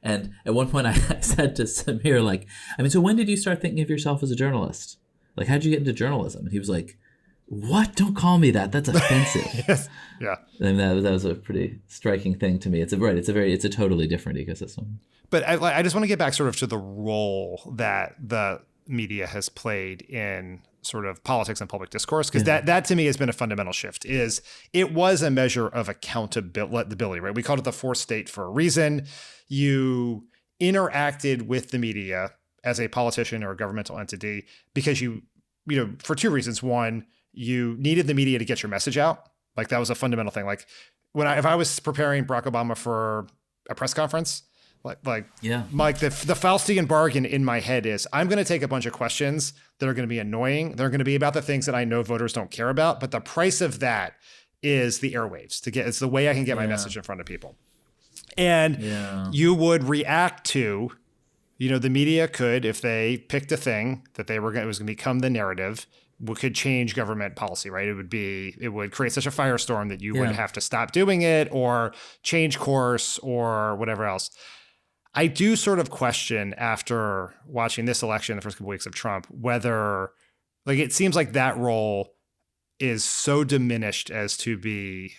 And at one point I said to Samir, like, I mean, so when did you start thinking of yourself as a journalist? Like, how'd you get into journalism? And he was like, what? Don't call me that. That's offensive. Yes. Yeah. And that was a pretty striking thing to me. It's a totally different ecosystem. But I just want to get back sort of to the role that the media has played in sort of politics and public discourse, because that to me has been a fundamental shift. Is it was a measure of accountability, right? We called it the fourth state for a reason. You interacted with the media as a politician or a governmental entity because you know, for two reasons. One, you needed the media to get your message out. Like, that was a fundamental thing. Like, if I was preparing Barack Obama for a press conference, like the Faustian bargain in my head is, I'm going to take a bunch of questions that are going to be annoying. They're going to be about the things that I know voters don't care about. But the price of that is the airwaves it's the way I can get my message in front of people. And you would react to, you know, the media could, if they picked a thing that it was going to become the narrative, could change government policy, right? It would create such a firestorm that you would have to stop doing it or change course or whatever else. I do sort of question, after watching this election, the first couple of weeks of Trump, whether, like, it seems like that role is so diminished as to be,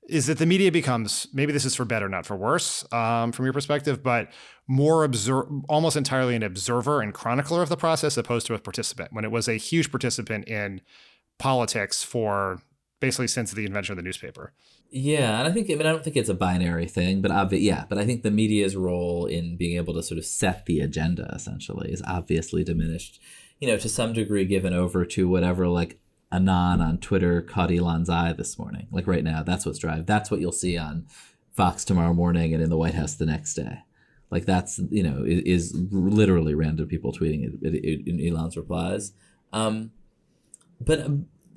is that the media becomes, maybe this is for better, not for worse, from your perspective, but more almost entirely an observer and chronicler of the process, opposed to a participant, when it was a huge participant in politics for basically since the invention of the newspaper. Yeah, and I don't think it's a binary thing, but but I think the media's role in being able to sort of set the agenda, essentially, is obviously diminished, you know, to some degree, given over to whatever, like, Anon on Twitter caught Elon's eye this morning. Like, right now, that's what you'll see on Fox tomorrow morning and in the White House the next day. Like that's, is literally random people tweeting it in Elon's replies. But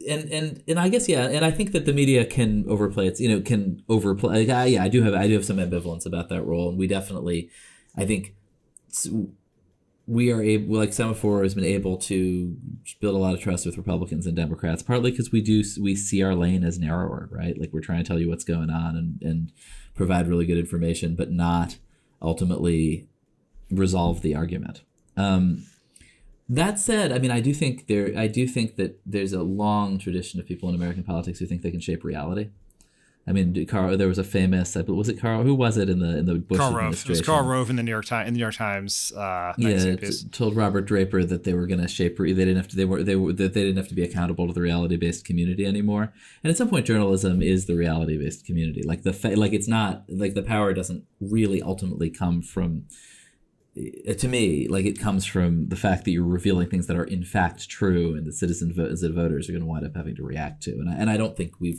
and I guess, and I think that the media can overplay its, can overplay. I do have some ambivalence about that role, and we definitely, I think, we are able, like Semafor has been able to build a lot of trust with Republicans and Democrats, partly because we see our lane as narrower, right? Like we're trying to tell you what's going on and provide really good information, but not ultimately resolve the argument. That said, I mean, I do think that there's a long tradition of people in American politics who think they can shape reality. I mean, there was a famous, was it Karl? Who was it in the Bush administration? It was Karl Rove in the New York Times. Told Robert Draper that they were going to shape. They didn't have to be accountable to the reality-based community anymore. And at some point, journalism is the reality-based community. Like it's not like the power doesn't really ultimately come from. To me, like it comes from the fact that you're revealing things that are in fact true, and that citizens and voters are going to wind up having to react to. And I don't think I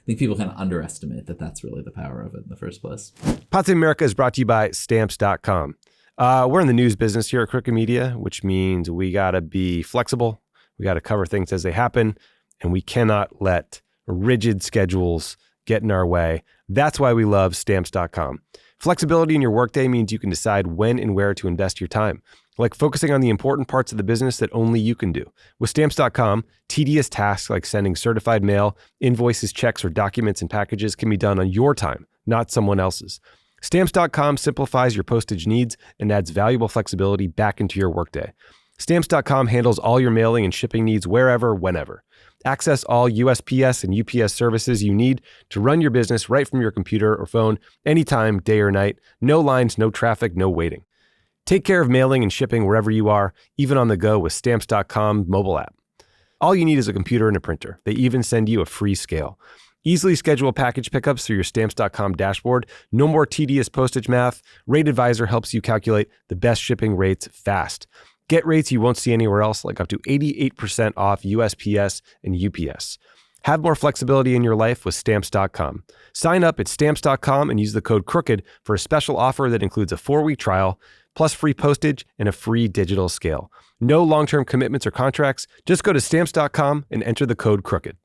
think people kind of underestimate that that's really the power of it in the first place. Pod Save America is brought to you by Stamps.com. We're in the news business here at Crooked Media, which means we got to be flexible. We got to cover things as they happen, and we cannot let rigid schedules get in our way. That's why we love Stamps.com. Flexibility in your workday means you can decide when and where to invest your time, like focusing on the important parts of the business that only you can do. With Stamps.com, tedious tasks like sending certified mail, invoices, checks, or documents and packages can be done on your time, not someone else's. Stamps.com simplifies your postage needs and adds valuable flexibility back into your workday. Stamps.com handles all your mailing and shipping needs wherever, whenever. Access all USPS and UPS services you need to run your business right from your computer or phone, anytime, day or night. No lines, no traffic, no waiting. Take care of mailing and shipping wherever you are, even on the go with Stamps.com mobile app. All you need is a computer and a printer. They even send you a free scale. Easily schedule package pickups through your Stamps.com dashboard. No more tedious postage math. Rate Advisor helps you calculate the best shipping rates fast. Get rates you won't see anywhere else, like up to 88% off USPS and UPS. Have more flexibility in your life with Stamps.com. Sign up at Stamps.com and use the code CROOKED for a special offer that includes a 4-week trial, plus free postage and a free digital scale. No long-term commitments or contracts. Just go to Stamps.com and enter the code CROOKED.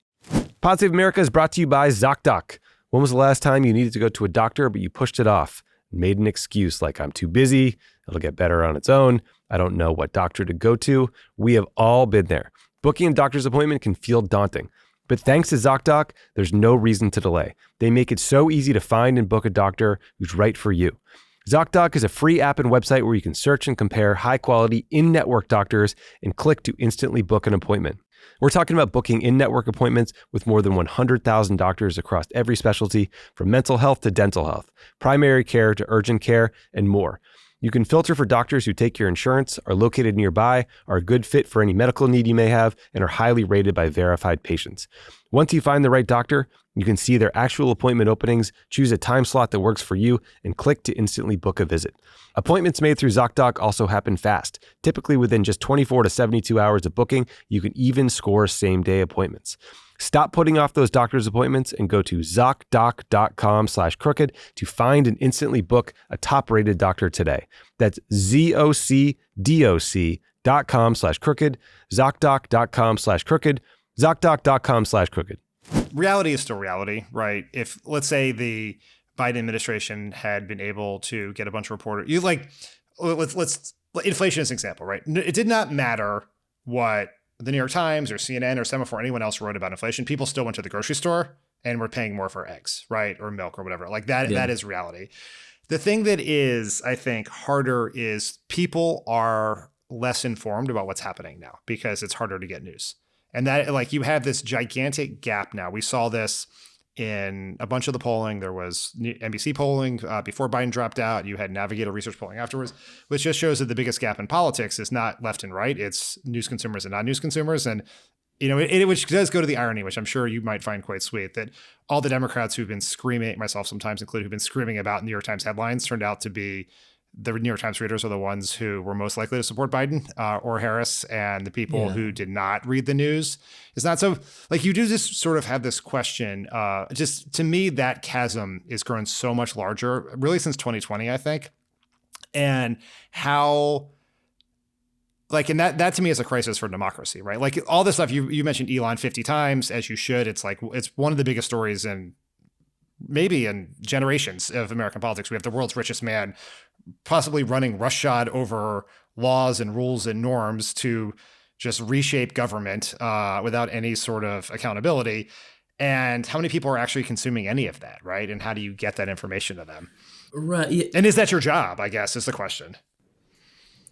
Pod Save America is brought to you by ZocDoc. When was the last time you needed to go to a doctor, but you pushed it off? Made an excuse like, I'm too busy, it'll get better on its own, I don't know what doctor to go to. We have all been there. Booking a doctor's appointment can feel daunting, but thanks to ZocDoc, there's no reason to delay. They make it so easy to find and book a doctor who's right for you. ZocDoc is a free app and website where you can search and compare high-quality in-network doctors and click to instantly book an appointment. We're talking about booking in-network appointments with more than 100,000 doctors across every specialty, from mental health to dental health, primary care to urgent care, and more. You can filter for doctors who take your insurance, are located nearby, are a good fit for any medical need you may have, and are highly rated by verified patients. Once you find the right doctor, you can see their actual appointment openings, choose a time slot that works for you, and click to instantly book a visit. Appointments made through ZocDoc also happen fast. Typically within just 24 to 72 hours of booking, you can even score same-day appointments. Stop putting off those doctor's appointments and go to ZocDoc.com/crooked to find and instantly book a top-rated doctor today. That's ZocDoc.com/crooked, ZocDoc.com/crooked, ZocDoc.com/crooked. Reality is still reality, right? If, let's say, the Biden administration had been able to get a bunch of reporters, inflation is an example, right? It did not matter what the New York Times or CNN or Semafor or anyone else wrote about inflation. People still went to the grocery store and were paying more for eggs, right? Or milk or whatever. Like that, That is reality. The thing that is, I think, harder is people are less informed about what's happening now because it's harder to get news. And that, like, you have this gigantic gap now. We saw this in a bunch of the polling. There was NBC polling before Biden dropped out. You had Navigator Research polling afterwards, which just shows that the biggest gap in politics is not left and right. It's news consumers and non-news consumers. And, which does go to the irony, which I'm sure you might find quite sweet, that all the Democrats who've been screaming, myself sometimes included, who've been screaming about New York Times headlines turned out to be the New York Times readers are the ones who were most likely to support Biden or Harris, and the people who did not read the news is not. So like you do just sort of have this question. Just to me, that chasm is grown so much larger, really since 2020, I think. And how, like, and that to me is a crisis for democracy, right? Like all this stuff, you mentioned Elon 50 times, as you should. It's like, it's one of the biggest stories in maybe in generations of American politics. We have the world's richest man possibly running roughshod over laws and rules and norms to just reshape government without any sort of accountability. And how many people are actually consuming any of that, right? And how do you get that information to them? Right. Yeah. And is that your job, I guess, is the question.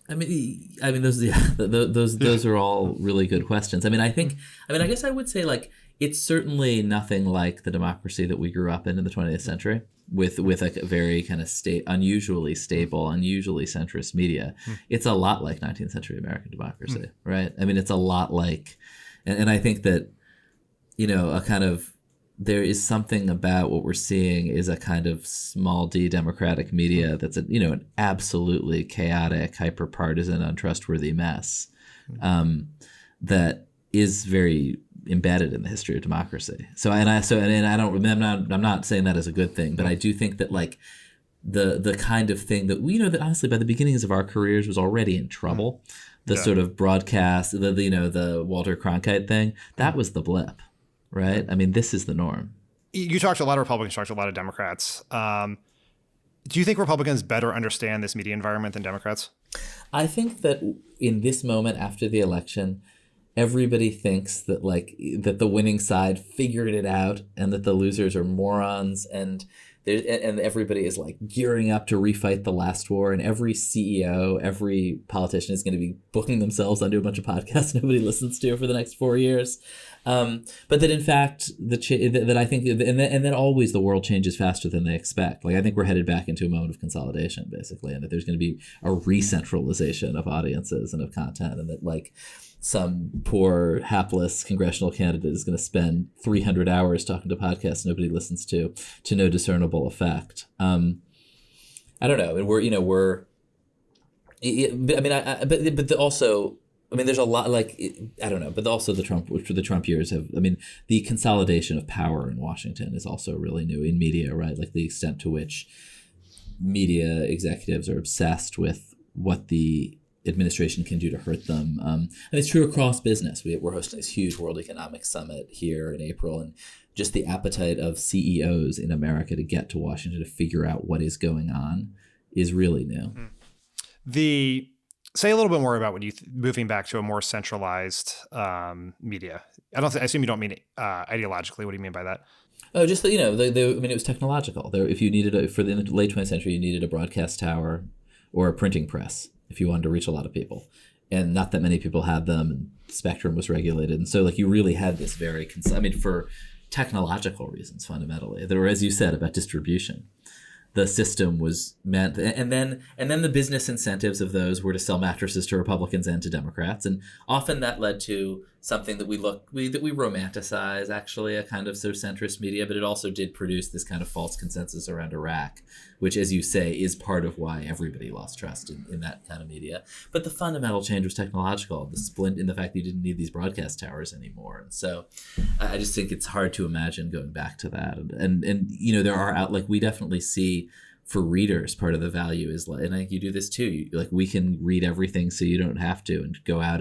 I mean, those are all really good questions. I guess I would say, like, it's certainly nothing like the democracy that we grew up in the 20th century with like a very kind of unusually stable, unusually centrist media. It's a lot like 19th century American democracy, right? I mean, it's a lot like, and I think that, you know, a kind of, there is something about what we're seeing is a kind of small d democratic media that's a, you know, an absolutely chaotic, hyper partisan, untrustworthy mess that is very embedded in the history of democracy. I'm not saying that as a good thing, but I do think that, like, the kind of thing that we, you know, that honestly by the beginnings of our careers was already in trouble. The sort of broadcast, the Walter Cronkite thing, that was the blip. Right? I mean, this is the norm. You talked to a lot of Republicans, talked to a lot of Democrats. Do you think Republicans better understand this media environment than Democrats? I think that in this moment after the election, everybody thinks that, like, that the winning side figured it out and that the losers are morons, and everybody is, like, gearing up to refight the last war, and every CEO, every politician is going to be booking themselves onto a bunch of podcasts nobody listens to for the next 4 years. But that in fact, that I think, and then always the world changes faster than they expect. Like, I think we're headed back into a moment of consolidation, basically, and that there's going to be a re-centralization of audiences and of content, and that, like, some poor, hapless congressional candidate is going to spend 300 hours talking to podcasts nobody listens to no discernible effect. I don't know. And also, I mean, there's a lot, like, I don't know, but also the Trump years have, I mean, the consolidation of power in Washington is also really new in media, right? Like, the extent to which media executives are obsessed with what the administration can do to hurt them. And it's true across business. We're hosting this huge World Economic Summit here in April, and just the appetite of CEOs in America to get to Washington to figure out what is going on is really new. Say a little bit more about when moving back to a more centralized media. I assume you don't mean ideologically. What do you mean by that? Oh, just that, you know, I mean, it was technological. If you needed for the late 20th century, you needed a broadcast tower or a printing press if you wanted to reach a lot of people, and not that many people had them. And spectrum was regulated, and so, like, you really had this very, for technological reasons fundamentally. There were, as you said, about distribution. The system was meant, and then the business incentives of those were to sell mattresses to Republicans and to Democrats, and often that led to something that we romanticize, actually, a kind of sort of centrist media, but it also did produce this kind of false consensus around Iraq, which, as you say, is part of why everybody lost trust in that kind of media. But the fundamental change was technological, the splint in the fact that you didn't need these broadcast towers anymore, and so I just think it's hard to imagine going back to that, and you know, there are we definitely see. For readers, part of the value is, and I think you do this too, we can read everything so you don't have to, and go out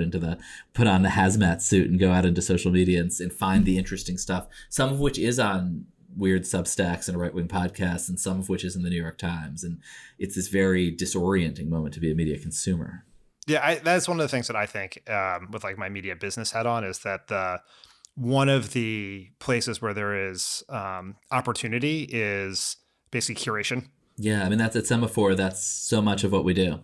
put on the hazmat suit and go out into social media and find the interesting stuff, some of which is on weird Substacks and right-wing podcasts, and some of which is in the New York Times. And it's this very disorienting moment to be a media consumer. Yeah, that's one of the things that I think with, like, my media business hat on, is that one of the places where there is opportunity is basically curation. Yeah, I mean, that's at Semafor. That's so much of what we do.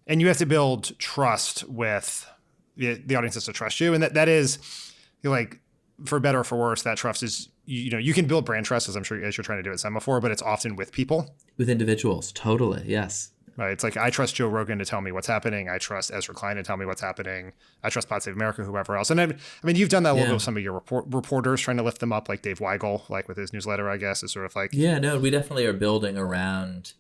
And you have to build trust with the audiences to trust you. And that is, like, for better or for worse, that trust is, you know, you can build brand trust, as I'm sure as you're trying to do at Semafor, but it's often with people. With individuals, totally, yes. Right. It's like, I trust Joe Rogan to tell me what's happening. I trust Ezra Klein to tell me what's happening. I trust Pod Save America, whoever else. And I mean, you've done that a little bit with some of your reporters, trying to lift them up, like Dave Weigel, like with his newsletter, I guess, is sort of like. Yeah, no, we definitely are building around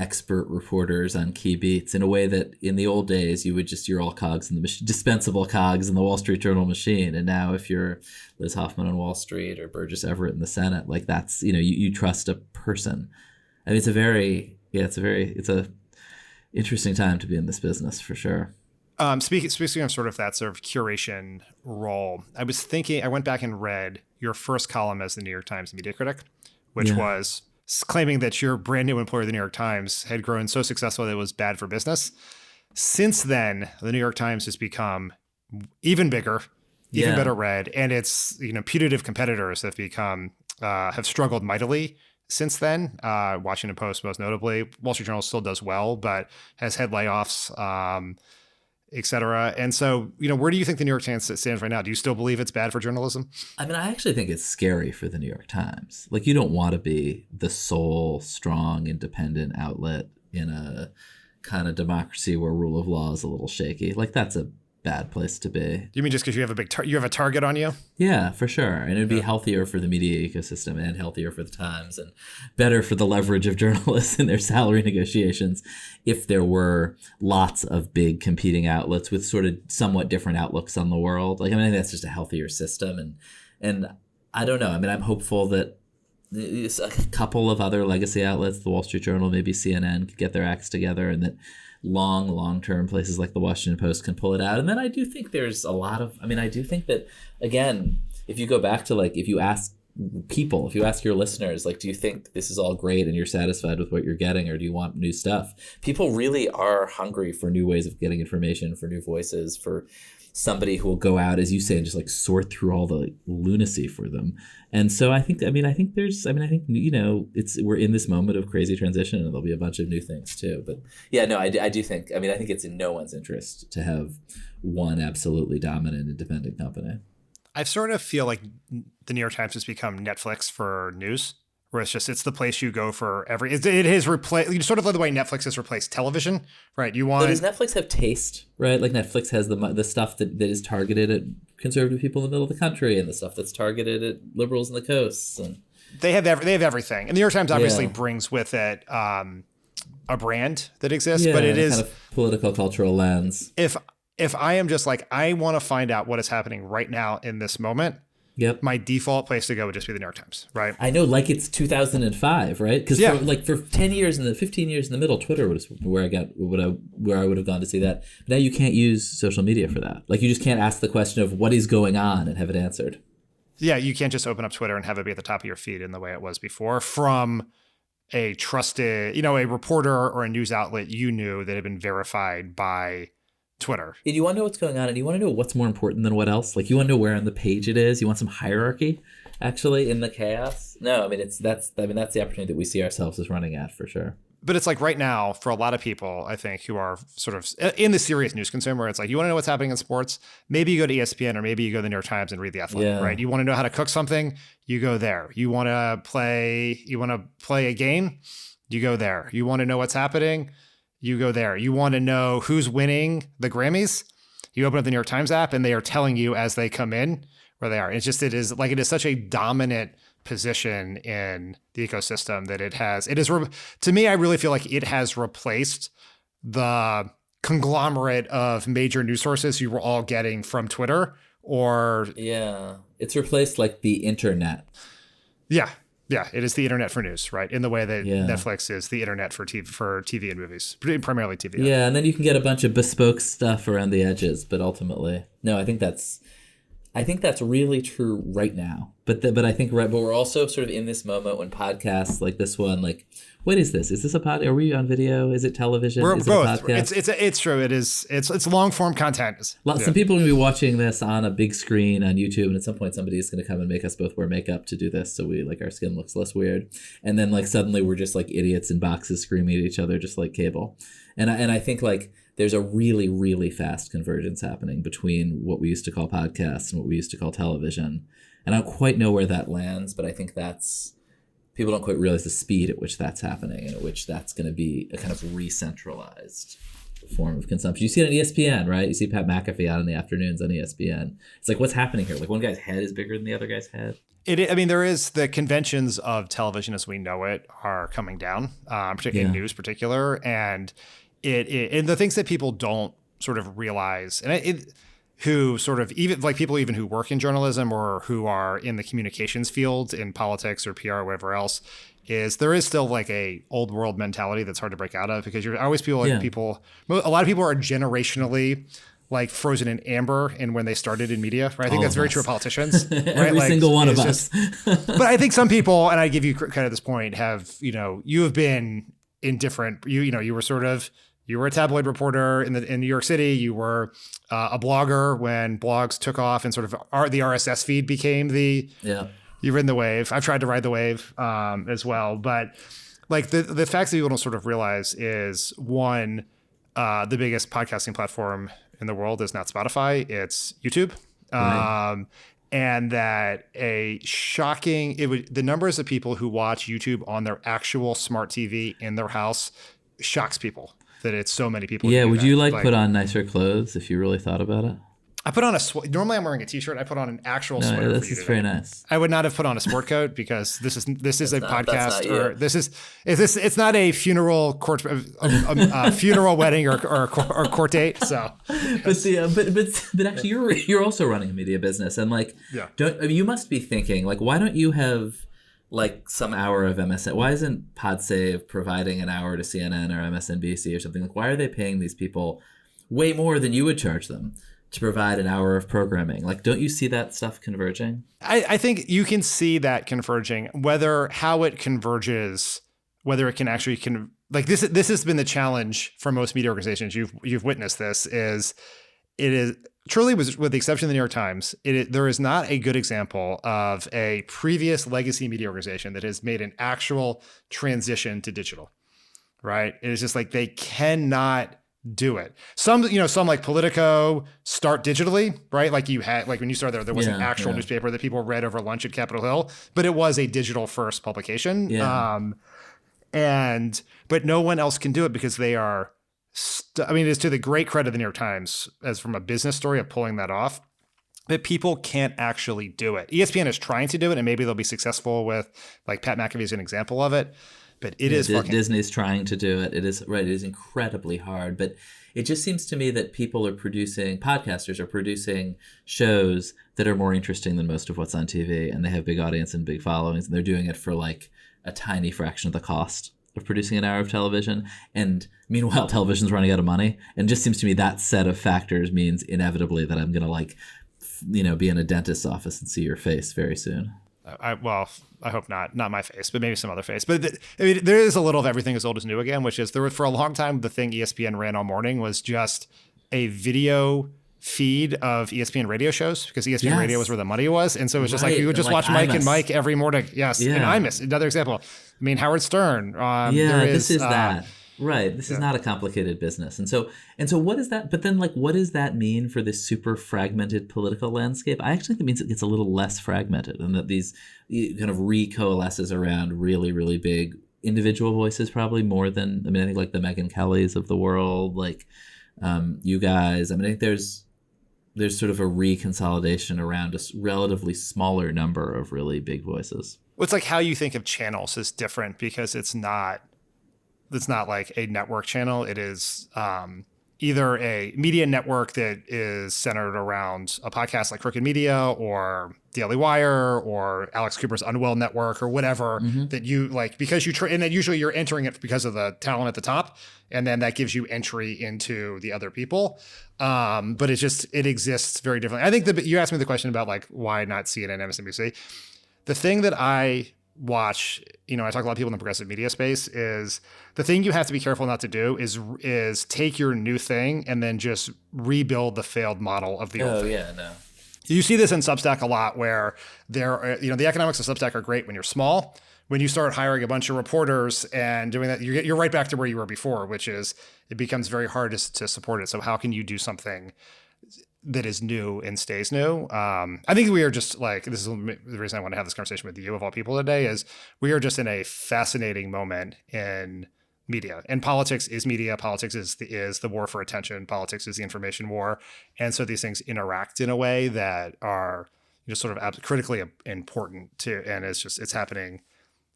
expert reporters on key beats in a way that in the old days you're all cogs in the dispensable cogs in the Wall Street Journal machine. And now if you're Liz Hoffman on Wall Street or Burgess Everett in the Senate, like that's, you trust a person. I mean, it's a interesting time to be in this business for sure. Speaking of sort of that sort of curation role, I was thinking, I went back and read your first column as the New York Times media critic, which was claiming that your brand new employer, the New York Times, had grown so successful that it was bad for business. Since then, the New York Times has become even bigger, even better read, and its putative competitors have struggled mightily since then. Washington Post, most notably. Wall Street Journal still does well, but has had layoffs, et cetera. And so, where do you think the New York Times stands right now? Do you still believe it's bad for journalism? I mean, I actually think it's scary for the New York Times. Like, you don't want to be the sole, strong, independent outlet in a kind of democracy where rule of law is a little shaky. Like, that's a bad place to be. You mean just because you have you have a target on you? Yeah, for sure. And it'd be healthier for the media ecosystem and healthier for the Times and better for the leverage of journalists in their salary negotiations if there were lots of big competing outlets with sort of somewhat different outlooks on the world. Like, I mean, I think that's just a healthier system. And I don't know. I mean, I'm hopeful that a couple of other legacy outlets, the Wall Street Journal, maybe CNN, could get their acts together, and that long-term places like the Washington Post can pull it out. And then I do think there's a lot of, I do think that, again, if you go back to if you ask people, if you ask your listeners, do you think this is all great and you're satisfied with what you're getting, or do you want new stuff? People really are hungry for new ways of getting information, for new voices, for somebody who will go out, as you say, and just sort through all the lunacy for them. And so I think we're in this moment of crazy transition, and there'll be a bunch of new things too. But yeah, no, I do think, I think it's in no one's interest to have one absolutely dominant independent company. I sort of feel like the New York Times has become Netflix for news, where it's the place you go for it has replaced, sort of like the way Netflix has replaced television, right? But does Netflix have taste, right? Like, Netflix has the stuff that is targeted at conservative people in the middle of the country, and the stuff that's targeted at liberals in the coasts, and they have everything. And the New York Times obviously brings with it a brand that exists, but it is kind of political cultural lens. If I am just I want to find out what is happening right now in this moment, my default place to go would just be the New York Times, right? I know, it's 2005, right? Because for 10 years and 15 years in the middle, Twitter was where I would have gone to see that. Now you can't use social media for that. You just can't ask the question of what is going on and have it answered. Yeah, you can't just open up Twitter and have it be at the top of your feed in the way it was before from a trusted, a reporter or a news outlet you knew that had been verified by Twitter. And you want to know what's going on, and you want to know what's more important than what else. You want to know where on the page it is. You want some hierarchy, actually, in the chaos. No, that's the opportunity that we see ourselves as running at, for sure. But it's right now, for a lot of people, I think, who are sort of in the serious news consumer, it's you want to know what's happening in sports? Maybe you go to ESPN, or maybe you go to the New York Times and read The Athletic, right? You want to know how to cook something? You go there. You want to play a game? You go there. You want to know what's happening? You go there. You want to know who's winning the Grammys? You open up the New York Times app, and they are telling you as they come in where they are. It is such a dominant position in the ecosystem that to me, I really feel like it has replaced the conglomerate of major news sources you were all getting from Twitter it's replaced the internet. Yeah, it is the internet for news, right? In the way that Netflix is the internet for TV and movies, primarily TV. Yeah, and then you can get a bunch of bespoke stuff around the edges, but ultimately, no, I think that's really true right now. But we're also sort of in this moment when podcasts like this one, what is this? Is this a pod? Are we on video? Is it television? We're is both. It a podcast? It's true. It is. It's long form content. Some people are going to be watching this on a big screen on YouTube, and at some point somebody is going to come and make us both wear makeup to do this, so we our skin looks less weird. And then suddenly we're just idiots in boxes screaming at each other, just like cable. And I think there's a really, really fast convergence happening between what we used to call podcasts and what we used to call television. And I don't quite know where that lands, but I think people don't quite realize the speed at which that's happening and at which that's going to be a kind of re-centralized form of consumption. You see it on ESPN, right? You see Pat McAfee out in the afternoons on ESPN. It's what's happening here? One guy's head is bigger than the other guy's head. I mean, there is the conventions of television as we know it are coming down, particularly in news, particular, and and the things that people don't sort of realize, and who sort of even like people even who work in journalism or who are in the communications field in politics or PR or whatever else, is there is still like a old world mentality that's hard to break out of, because you're always people like a lot of people are generationally like frozen in amber and when they started in media, right? I think that's very true of politicians. Right? Every single one of us. But I think some people, and I give you credit at this point, have, you have been in different, you were sort of, you were a tabloid reporter in New York City. You were a blogger when blogs took off and sort of the RSS feed became you've ridden the wave. I've tried to ride the wave as well. But like the facts that people don't sort of realize is, one, the biggest podcasting platform in the world is not Spotify, it's YouTube. Right. And that the numbers of people who watch YouTube on their actual smart TV in their house shocks people, that it's so many people. Yeah, would you put on nicer clothes if you really thought about it? I put on normally I'm wearing a t-shirt. I put on an actual sweater. This is very nice. I would not have put on a sport coat because this is a podcast, or it's not a funeral funeral wedding or court date. So, but actually you're also running a media business, and you must be thinking like, why don't you have like some hour of MSN? Why isn't PodSave providing an hour to CNN or MSNBC or something? Like, why are they paying these people way more than you would charge them to provide an hour of programming? Like, don't you see that stuff converging? I think you can see that converging. How it converges, whether it can actually this has been the challenge for most media organizations. You've witnessed this. It is truly, with the exception of the New York Times, there is not a good example of a previous legacy media organization that has made an actual transition to digital. Right? It is just like they cannot do it. Some like Politico start digitally, right? Like when you started there was an actual newspaper that people read over lunch at Capitol Hill, but it was a digital first publication. Yeah. But no one else can do it because they are, it's to the great credit of the New York Times as from a business story of pulling that off, but people can't actually do it. ESPN is trying to do it, and maybe they'll be successful with, like, Pat McAfee's an example of it. But Disney's trying to do it. It is right. It is incredibly hard. But it just seems to me that podcasters are producing shows that are more interesting than most of what's on TV, and they have big audience and big followings, and they're doing it for like a tiny fraction of the cost of producing an hour of television. And meanwhile, television's running out of money. And it just seems to me that set of factors means inevitably that I'm going to be in a dentist's office and see your face very soon. I hope not my face, but maybe some other face. But there is a little of everything as old as new again, which is for a long time, the thing ESPN ran all morning was just a video feed of ESPN radio shows, because ESPN radio was where the money was. And so it was just like, you would just watch Mike and Mike every morning. Yes. Yeah. And Imus, another example. I mean, Howard Stern. This is that. Right. This is not a complicated business. And so what is that? But then, like, what does that mean for this super fragmented political landscape? I actually think it means it gets a little less fragmented, and that these kind of recoalesces around really, really big individual voices, probably more than, I think like the Megyn Kellys of the world, like you guys. I think there's sort of a reconsolidation around a relatively smaller number of really big voices. Well, it's like how you think of channels is different, because it's not like a network channel. It is either a media network that is centered around a podcast like Crooked Media or Daily Wire or Alex Cooper's Unwell Network or whatever that you like, because and then usually you're entering it because of the talent at the top, and then that gives you entry into the other people. But it exists very differently. I think you asked me the question about like why not CNN, MSNBC. The thing that I watch, I talk to a lot of people in the progressive media space, is the thing you have to be careful not to do is take your new thing and then just rebuild the failed model of the old thing. Yeah, no. You see this in Substack a lot, where the economics of Substack are great when you're small. When you start hiring a bunch of reporters and doing that, you're right back to where you were before, which is it becomes very hard to support it. So how can you do something that is new and stays new? I think we are just like, this is the reason I want to have this conversation with you of all people today, is we are just in a fascinating moment in media, and politics is media. Politics is the war for attention. Politics is the information war. And so these things interact in a way that are just sort of critically important to, and it's happening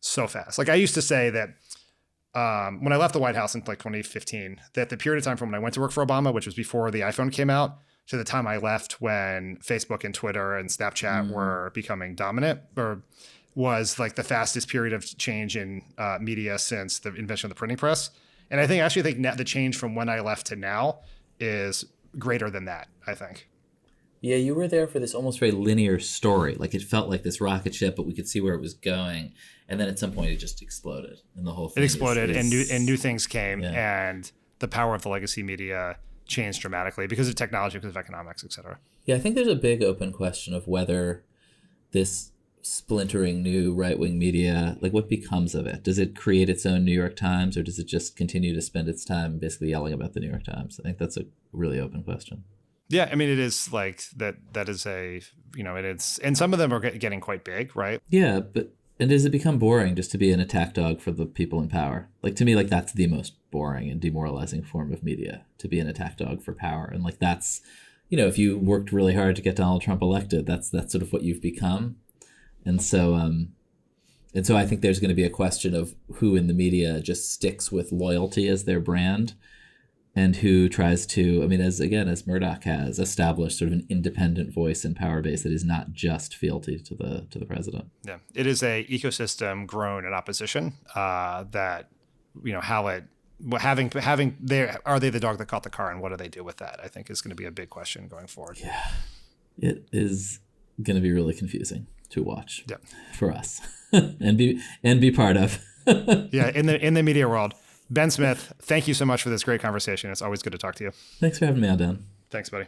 so fast. Like I used to say that when I left the White House in like 2015, that the period of time from when I went to work for Obama, which was before the iPhone came out, to the time I left when Facebook and Twitter and Snapchat were becoming dominant, or was like the fastest period of change in media since the invention of the printing press. And I think the change from when I left to now is greater than that, I think. Yeah, you were there for this almost very linear story. Like it felt like this rocket ship, but we could see where it was going. And then at some point it just exploded, and the whole thing exploded, and new things came, and the power of the legacy media changed dramatically because of technology, because of economics, et cetera. Yeah, I think there's a big open question of whether this splintering new right-wing media, like what becomes of it? Does it create its own New York Times, or does it just continue to spend its time basically yelling about the New York Times? I think that's a really open question. Yeah, I mean, it is like that is a, it is, and some of them are getting quite big, right? Yeah, and does it become boring just to be an attack dog for the people in power? Like, to me, like that's the most boring and demoralizing form of media, to be an attack dog for power. And like that's, if you worked really hard to get Donald Trump elected, that's sort of what you've become. And so I think there's going to be a question of who in the media just sticks with loyalty as their brand, and who tries to, as Murdoch has established sort of an independent voice and power base that is not just fealty to the president. Yeah, it is a ecosystem grown in opposition. That how it having their, are they the dog that caught the car, and what do they do with that? I think is going to be a big question going forward. Yeah, it is going to be really confusing to watch for us and be part of. Yeah, in the media world. Ben Smith, thank you so much for this great conversation. It's always good to talk to you. Thanks for having me on, Dan. Thanks, buddy.